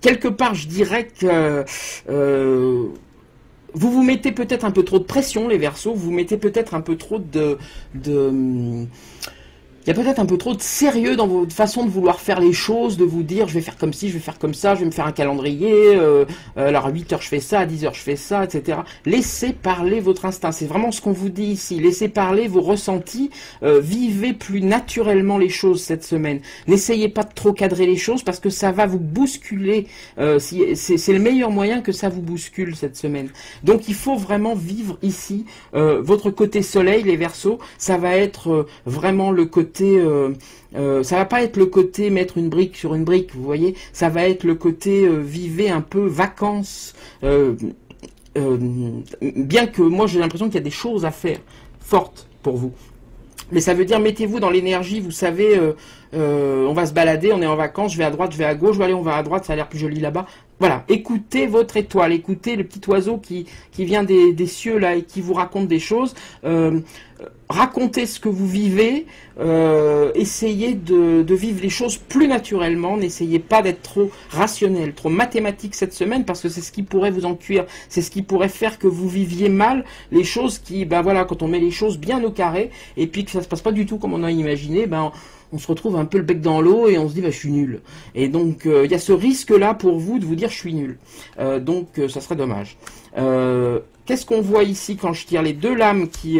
quelque part, je dirais que... vous vous mettez peut-être un peu trop de pression, les Verseaux, vous mettez peut-être un peu trop il y a peut-être un peu trop de sérieux dans votre façon de vouloir faire les choses, de vous dire je vais faire comme ci, je vais faire comme ça, je vais me faire un calendrier, alors à 8h je fais ça, à 10h je fais ça, etc. Laissez parler votre instinct, c'est vraiment ce qu'on vous dit ici, laissez parler vos ressentis, vivez plus naturellement les choses cette semaine. N'essayez pas de trop cadrer les choses parce que ça va vous bousculer, c'est le meilleur moyen que ça vous bouscule cette semaine. Donc il faut vraiment vivre ici, votre côté soleil, les Verseaux, ça va être vraiment le côté ça va pas être le côté mettre une brique sur une brique, vous voyez, ça va être le côté vivez un peu vacances, bien que moi j'ai l'impression qu'il y a des choses à faire fortes pour vous. Mais ça veut dire mettez-vous dans l'énergie, vous savez, on va se balader, on est en vacances, je vais à droite, je vais à gauche, allez, on va à droite, ça a l'air plus joli là-bas. Voilà, écoutez votre étoile, écoutez le petit oiseau qui vient des cieux là et qui vous raconte des choses. Racontez ce que vous vivez, essayez de vivre les choses plus naturellement, n'essayez pas d'être trop rationnel, trop mathématique cette semaine, parce que c'est ce qui pourrait vous en cuire, c'est ce qui pourrait faire que vous viviez mal les choses qui, ben voilà, quand on met les choses bien au carré, et puis que ça se passe pas du tout comme on a imaginé, ben on se retrouve un peu le bec dans l'eau et on se dit bah, je suis nul. Et donc il y a ce risque-là pour vous de vous dire je suis nul. Donc ça serait dommage. Qu'est-ce qu'on voit ici quand je tire les deux lames qui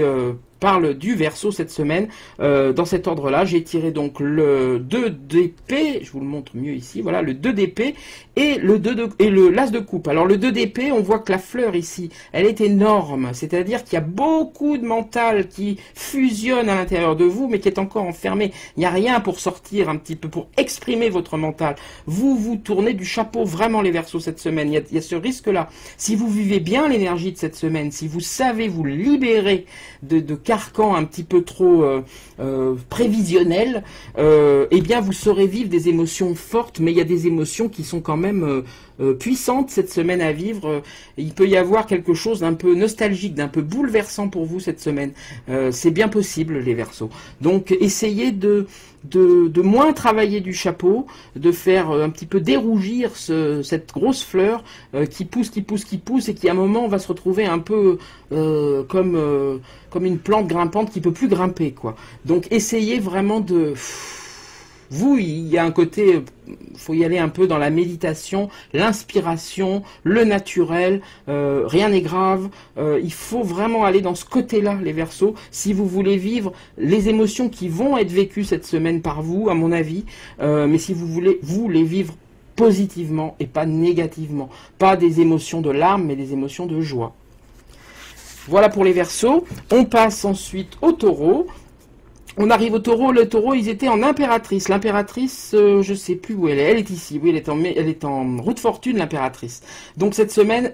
parlent du Verseau cette semaine? Dans cet ordre-là, j'ai tiré donc le 2 d'épée, je vous le montre mieux ici, voilà, le 2 d'épée et le l'as de coupe. Alors le 2 d'épée, on voit que la fleur ici, elle est énorme, c'est-à-dire qu'il y a beaucoup de mental qui fusionne à l'intérieur de vous, mais qui est encore enfermé. Il n'y a rien pour sortir un petit peu, pour exprimer votre mental. Vous tournez du chapeau vraiment les Verseaux cette semaine. Il y a ce risque-là. Si vous vivez bien l'énergie de cette semaine, si vous savez vous libérer de carcans un petit peu trop prévisionnels, eh bien vous saurez vivre des émotions fortes, mais il y a des émotions qui sont quand même puissantes cette semaine à vivre. Il peut y avoir quelque chose d'un peu nostalgique, d'un peu bouleversant pour vous cette semaine. C'est bien possible les Verseaux. Donc essayez de moins travailler du chapeau, de faire un petit peu dérougir cette grosse fleur qui pousse et qui à un moment va se retrouver un peu comme une plante grimpante qui peut plus grimper quoi. Donc essayez vraiment de... Vous, il y a un côté, faut y aller un peu dans la méditation, l'inspiration, le naturel, rien n'est grave, il faut vraiment aller dans ce côté-là, les Verseaux, si vous voulez vivre les émotions qui vont être vécues cette semaine par vous, à mon avis, mais si vous voulez, vous les vivre positivement et pas négativement, pas des émotions de larmes, mais des émotions de joie. Voilà pour les Verseaux. On passe ensuite au Taureau. On arrive au Taureau. Le Taureau, ils étaient en impératrice. L'impératrice, je sais plus où elle est. Elle est ici. Oui, elle est en roue de fortune, l'impératrice. Donc cette semaine,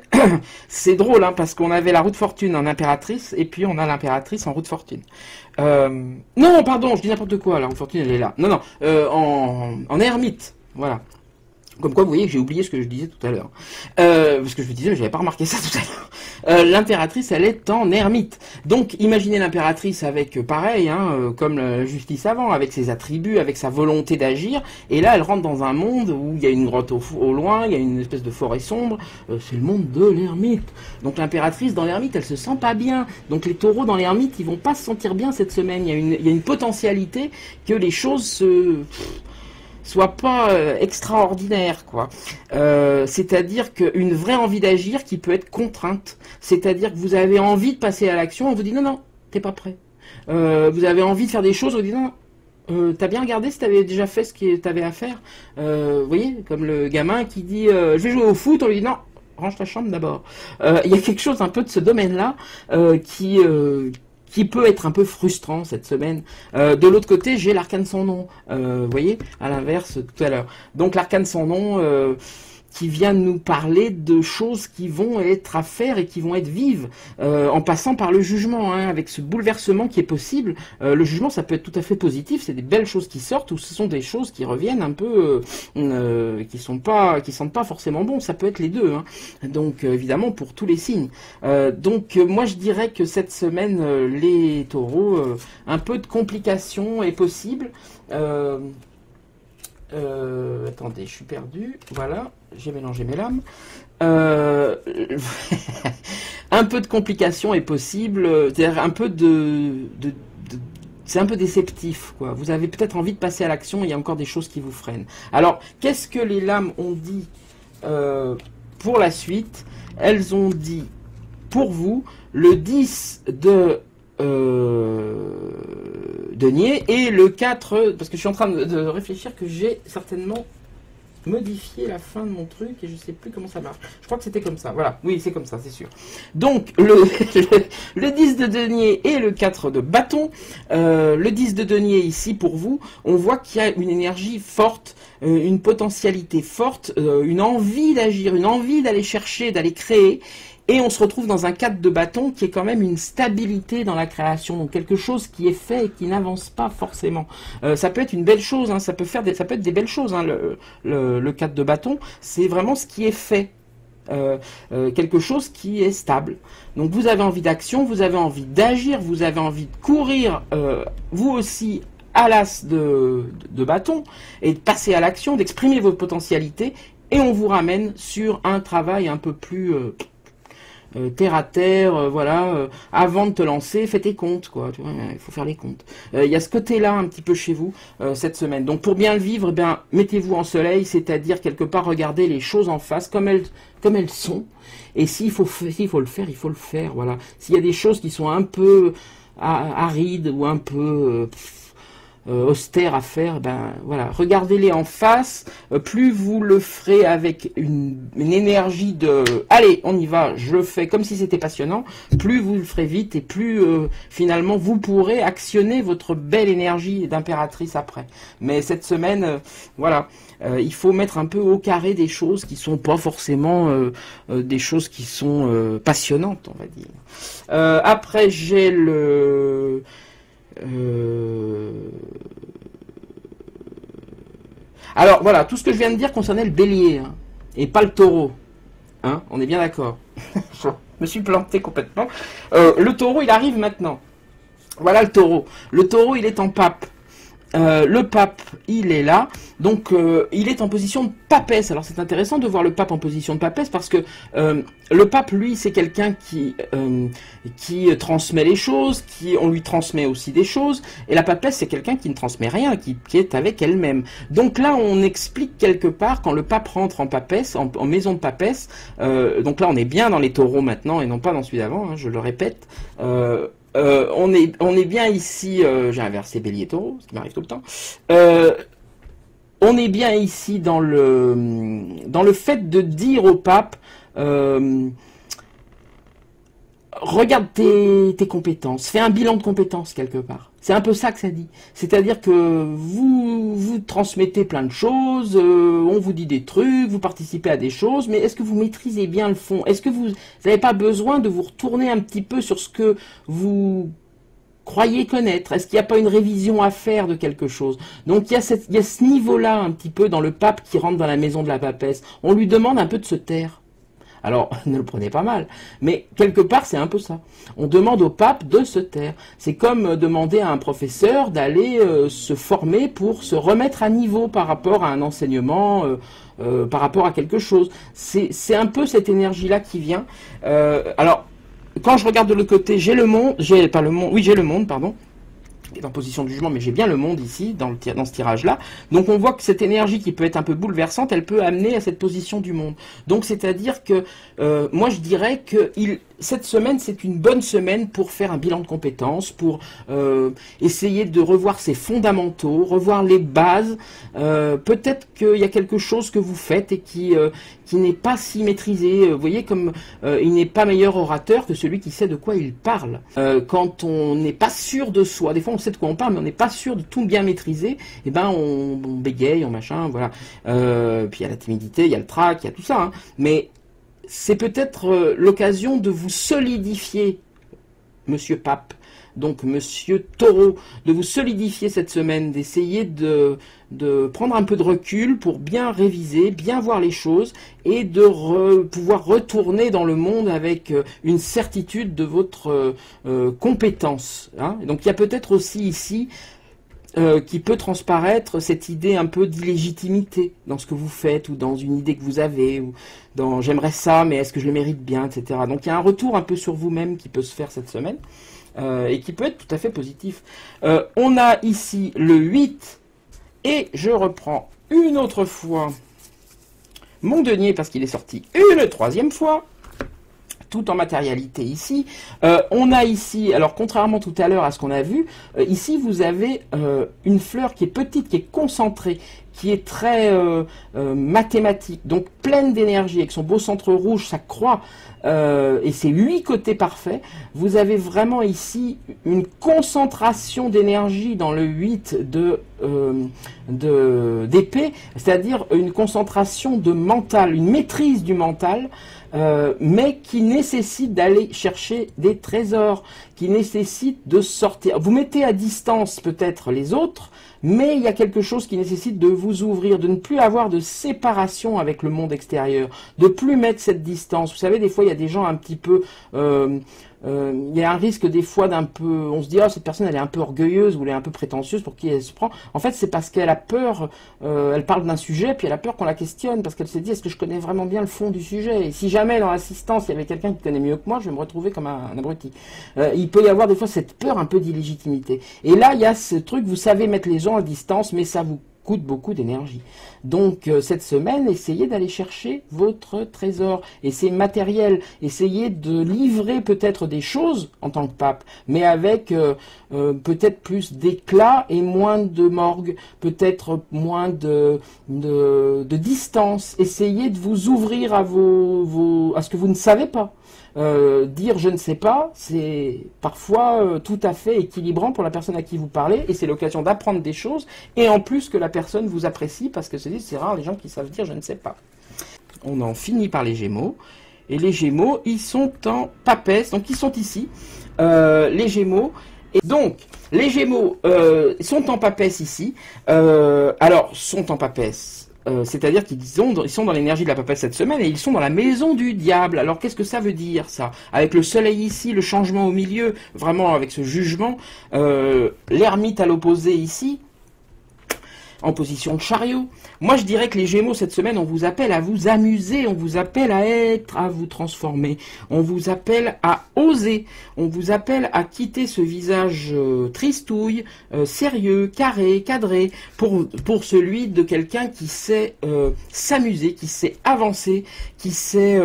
c'est drôle, hein, parce qu'on avait la roue de fortune en impératrice et puis on a l'impératrice en roue de fortune. Non, pardon, je dis n'importe quoi. La roue de fortune, elle est là. Non, en ermite. Voilà. Comme quoi, vous voyez que j'ai oublié ce que je disais tout à l'heure. Parce que je me disais, mais j'avais pas remarqué ça tout à l'heure. L'impératrice, elle est en ermite. Donc, imaginez l'impératrice avec, pareil, hein, comme la justice avant, avec ses attributs, avec sa volonté d'agir. Et là, elle rentre dans un monde où il y a une grotte au loin, il y a une espèce de forêt sombre. C'est le monde de l'ermite. Donc, l'impératrice dans l'ermite, elle se sent pas bien. Donc, les taureaux dans l'ermite, ils vont pas se sentir bien cette semaine. Il y a une potentialité que les choses soit pas extraordinaire, quoi. C'est-à-dire qu'une vraie envie d'agir qui peut être contrainte. C'est-à-dire que vous avez envie de passer à l'action, on vous dit non, t'es pas prêt. Vous avez envie de faire des choses, on vous dit non, t'as bien regardé si t'avais déjà fait ce que t'avais à faire. Vous voyez, comme le gamin qui dit je vais jouer au foot, on lui dit non, range ta chambre d'abord. Il y a quelque chose un peu de ce domaine-là qui peut être un peu frustrant cette semaine. De l'autre côté, j'ai l'arcane sans nom. Vous voyez, à l'inverse tout à l'heure. Donc l'arcane sans nom qui vient nous parler de choses qui vont être à faire et qui vont être vives, en passant par le jugement, hein, avec ce bouleversement qui est possible. Le jugement, ça peut être tout à fait positif, c'est des belles choses qui sortent, ou ce sont des choses qui reviennent un peu, qui sentent pas forcément bon. Ça peut être les deux, hein. Donc évidemment pour tous les signes. Donc moi je dirais que cette semaine, les taureaux, un peu de complication est possible. Attendez, je suis perdu. Voilà, j'ai mélangé mes lames. Un peu de complication est possible. C'est-à-dire un peu c'est un peu déceptif, quoi. Vous avez peut-être envie de passer à l'action, il y a encore des choses qui vous freinent. Alors, qu'est-ce que les lames ont dit pour la suite? Elles ont dit, pour vous, le 10 de denier et le 4, parce que je suis en train de réfléchir que j'ai certainement modifié la fin de mon truc et je sais plus comment ça marche. Je crois que c'était comme ça. Voilà, oui, c'est comme ça, c'est sûr. Donc le 10 de denier et le 4 de bâton. Le 10 de denier ici pour vous, on voit qu'il y a une énergie forte, une potentialité forte, une envie d'agir, une envie d'aller chercher, d'aller créer. Et on se retrouve dans un 4 de bâton qui est quand même une stabilité dans la création, donc quelque chose qui est fait et qui n'avance pas forcément. Ça peut être une belle chose, hein, ça peut être des belles choses, hein, le 4 de bâton, c'est vraiment ce qui est fait. Quelque chose qui est stable. Donc vous avez envie d'action, vous avez envie d'agir, vous avez envie de courir, vous aussi à l'as de bâton, et de passer à l'action, d'exprimer votre potentialité, et on vous ramène sur un travail un peu plus terre à terre, voilà, avant de te lancer, fais tes comptes, quoi, tu vois, il faut faire les comptes. Il y a ce côté-là un petit peu chez vous cette semaine. Donc pour bien le vivre, mettez-vous en soleil, c'est-à-dire quelque part regardez les choses en face comme elles sont. Et s'il faut le faire, il faut le faire, voilà. S'il y a des choses qui sont un peu arides ou un peu austère à faire, voilà, regardez-les en face, plus vous le ferez avec une énergie de allez, on y va, je le fais comme si c'était passionnant, plus vous le ferez vite et plus finalement vous pourrez actionner votre belle énergie d'impératrice après. Mais cette semaine, voilà, il faut mettre un peu au carré des choses qui sont pas forcément des choses qui sont passionnantes, on va dire. Après j'ai le alors voilà, tout ce que je viens de dire concernait le bélier, hein, et pas le taureau, hein, on est bien d'accord. Je me suis planté complètement. Le taureau, il arrive maintenant. Voilà le taureau. Le taureau, il est en pape. Le pape, il est là, donc il est en position de papesse. Alors c'est intéressant de voir le pape en position de papesse parce que le pape, lui, c'est quelqu'un qui transmet les choses, on lui transmet aussi des choses, et la papesse, c'est quelqu'un qui ne transmet rien, qui est avec elle-même. Donc là, on explique quelque part, quand le pape rentre en papesse, en maison de papesse, donc là, on est bien dans les taureaux maintenant, et non pas dans celui d'avant, hein, je le répète, on est bien ici, j'ai inversé bélier taureau, ce qui m'arrive tout le temps. On est bien ici dans le fait de dire au pape, regarde tes compétences, fais un bilan de compétences quelque part. C'est un peu ça que ça dit. C'est-à-dire que vous transmettez plein de choses, on vous dit des trucs, vous participez à des choses, mais est-ce que vous maîtrisez bien le fond? Est-ce que vous n'avez pas besoin de vous retourner un petit peu sur ce que vous croyez connaître? Est-ce qu'il n'y a pas une révision à faire de quelque chose? Donc il y a ce niveau-là un petit peu dans le pape qui rentre dans la maison de la papesse. On lui demande un peu de se taire. Alors, ne le prenez pas mal, mais quelque part, c'est un peu ça. On demande au pape de se taire. C'est comme demander à un professeur d'aller se former pour se remettre à niveau par rapport à un enseignement, par rapport à quelque chose. C'est un peu cette énergie-là qui vient. Alors, quand je regarde de l'autre côté, j'ai le monde, j'ai le monde, pardon, qui est en position de jugement, mais j'ai bien le monde ici, dans ce tirage-là. Donc on voit que cette énergie qui peut être un peu bouleversante, elle peut amener à cette position du monde. Donc c'est-à-dire que, moi je dirais que cette semaine, c'est une bonne semaine pour faire un bilan de compétences, pour essayer de revoir ses fondamentaux, revoir les bases. Peut-être qu'il y a quelque chose que vous faites et qui n'est pas si maîtrisé. Vous voyez, comme il n'est pas meilleur orateur que celui qui sait de quoi il parle. Quand on n'est pas sûr de soi, des fois on sait de quoi on parle, mais on n'est pas sûr de tout bien maîtriser, et on bégaye, on machin, voilà. Puis il y a la timidité, il y a le trac, il y a tout ça, hein. Mais c'est peut-être l'occasion de vous solidifier, Monsieur Pape, donc Monsieur Taureau, de vous solidifier cette semaine, d'essayer de prendre un peu de recul pour bien réviser, bien voir les choses et de pouvoir retourner dans le monde avec une certitude de votre compétence, hein. Donc il y a peut-être aussi ici qui peut transparaître cette idée un peu d'illégitimité dans ce que vous faites ou dans une idée que vous avez ou dans j'aimerais ça mais est-ce que je le mérite bien, etc. Donc il y a un retour un peu sur vous-même qui peut se faire cette semaine et qui peut être tout à fait positif. On a ici le 8 et je reprends une autre fois mon denier parce qu'il est sorti une troisième fois. Tout en matérialité ici. On a ici, alors contrairement tout à l'heure à ce qu'on a vu, ici vous avez une fleur qui est petite, qui est concentrée. qui est très mathématique, donc pleine d'énergie, avec son beau centre rouge, sa croix, et ses 8 côtés parfaits, vous avez vraiment ici une concentration d'énergie dans le 8 d'épée, c'est-à-dire une concentration de mental, une maîtrise du mental, mais qui nécessite d'aller chercher des trésors, qui nécessite de sortir. Vous mettez à distance peut-être les autres, mais il y a quelque chose qui nécessite de vous ouvrir, de ne plus avoir de séparation avec le monde extérieur, de plus mettre cette distance. Vous savez, des fois, il y a des gens un petit peu... il y a un risque des fois d'un peu... On se dit, oh, cette personne, elle est un peu orgueilleuse ou elle est un peu prétentieuse, pour qui elle se prend. En fait, c'est parce qu'elle a peur, elle parle d'un sujet, puis elle a peur qu'on la questionne, parce qu'elle se dit, est-ce que je connais vraiment bien le fond du sujet? Et si jamais, dans l'assistance, il y avait quelqu'un qui connaît mieux que moi, je vais me retrouver comme un abruti. Il peut y avoir des fois cette peur un peu d'illégitimité. Et là, il y a ce truc, vous savez mettre les gens à distance, mais ça vous coûte beaucoup d'énergie. Donc cette semaine, essayez d'aller chercher votre trésor. Et c'est matériel. Essayez de livrer peut-être des choses en tant que pape, mais avec peut-être plus d'éclat et moins de morgue, peut-être moins de distance. Essayez de vous ouvrir à à ce que vous ne savez pas. Dire je ne sais pas, c'est parfois tout à fait équilibrant pour la personne à qui vous parlez, et c'est l'occasion d'apprendre des choses, et en plus que la personne vous apprécie, parce que c'est rare les gens qui savent dire je ne sais pas. On en finit par les Gémeaux, et les Gémeaux, ils sont en papesse, donc ils sont ici, les Gémeaux. Et donc, les Gémeaux sont en papesse ici, alors sont en papesse. C'est-à-dire qu'ils sont dans l'énergie de la papesse cette semaine et ils sont dans la maison du diable. Alors qu'est-ce que ça veut dire ça? Avec le soleil ici, le changement au milieu, vraiment avec ce jugement, l'ermite à l'opposé ici, en position de chariot. Moi, je dirais que les Gémeaux, cette semaine, on vous appelle à vous amuser, on vous appelle à vous transformer, on vous appelle à oser, on vous appelle à quitter ce visage tristouille, sérieux, carré, cadré, pour celui de quelqu'un qui sait s'amuser, qui sait avancer, qui sait...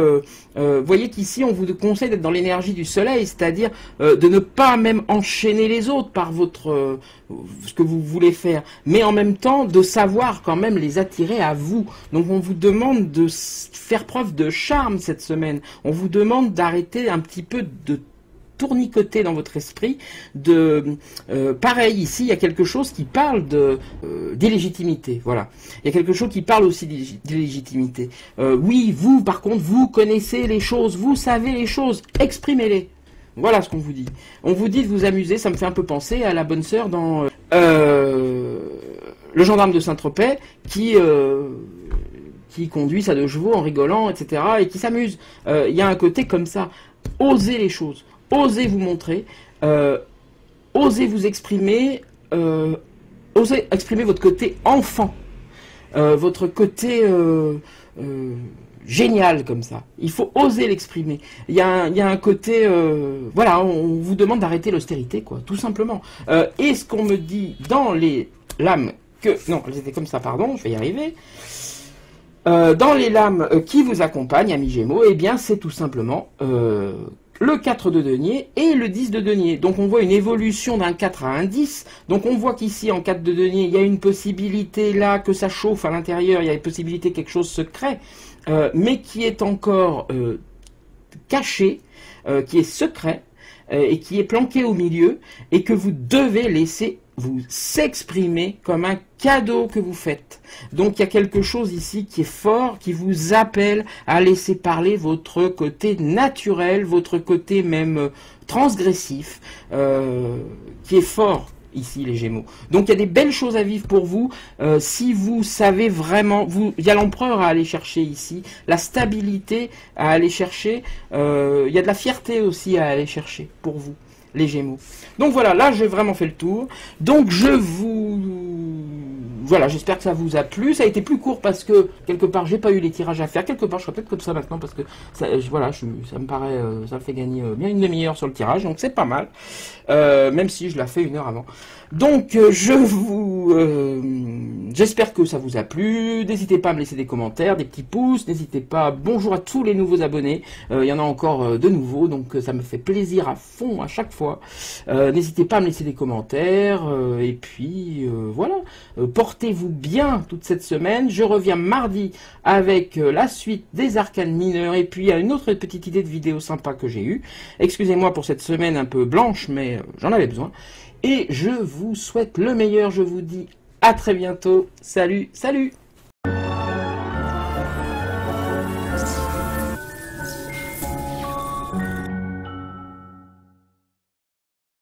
voyez qu'ici, on vous conseille d'être dans l'énergie du soleil, c'est-à-dire de ne pas même enchaîner les autres par ce que vous voulez faire, mais en même temps de savoir quand même les attirer à vous. Donc on vous demande de faire preuve de charme cette semaine. On vous demande d'arrêter un petit peu de tournicoter dans votre esprit. Pareil, ici, il y a quelque chose qui parle d'illégitimité. Voilà. Il y a quelque chose qui parle aussi d'illégitimité. Oui, vous, par contre, vous connaissez les choses, vous savez les choses, exprimez-les. Voilà ce qu'on vous dit. On vous dit de vous amuser, ça me fait un peu penser à la bonne sœur dans Le gendarme de Saint-Tropez qui conduit sa 2 chevaux en rigolant, etc. et qui s'amuse. Il y a un côté comme ça. Osez les choses. Osez vous montrer. Osez vous exprimer. Osez exprimer votre côté enfant. Votre côté... génial comme ça. Il faut oser l'exprimer. Il y a un côté... voilà, on vous demande d'arrêter l'austérité, quoi, tout simplement. Et ce qu'on me dit dans les lames que... Non, elles étaient comme ça, pardon, je vais y arriver. Dans les lames qui vous accompagnent, amis Gémeaux, eh bien, c'est tout simplement... le 4 de denier et le 10 de denier. Donc on voit une évolution d'un 4 à un 10. Donc on voit qu'ici en 4 de denier, il y a une possibilité là que ça chauffe à l'intérieur, il y a une possibilité que quelque chose se crée, mais qui est encore caché, qui est secret, et qui est planqué au milieu, et que vous devez laisser vous s'exprimer comme un cadeau que vous faites. Donc il y a quelque chose ici qui est fort, qui vous appelle à laisser parler votre côté naturel, votre côté même transgressif, qui est fort ici les Gémeaux. Donc il y a des belles choses à vivre pour vous, si vous savez vraiment, il y a l'empereur à aller chercher ici, la stabilité à aller chercher, il y a de la fierté aussi à aller chercher pour vous, les Gémeaux. Donc voilà, là j'ai vraiment fait le tour. Donc voilà, j'espère que ça vous a plu. Ça a été plus court parce que quelque part j'ai pas eu les tirages à faire. Quelque part je serai peut-être comme ça maintenant parce que ça, voilà, ça me paraît, ça me fait gagner bien une demi-heure sur le tirage, donc c'est pas mal. Même si je l'ai fait 1 heure avant. Donc j'espère que ça vous a plu. N'hésitez pas à me laisser des commentaires, des petits pouces. N'hésitez pas. Bonjour à tous les nouveaux abonnés. Il y en a encore de nouveaux, donc ça me fait plaisir à fond à chaque fois. N'hésitez pas à me laisser des commentaires. Et puis voilà. Portez Portez-vous bien toute cette semaine. Je reviens mardi avec la suite des arcanes mineurs et puis il y a une autre petite idée de vidéo sympa que j'ai eue. Excusez-moi pour cette semaine un peu blanche, mais j'en avais besoin. Et je vous souhaite le meilleur. Je vous dis à très bientôt. Salut, salut!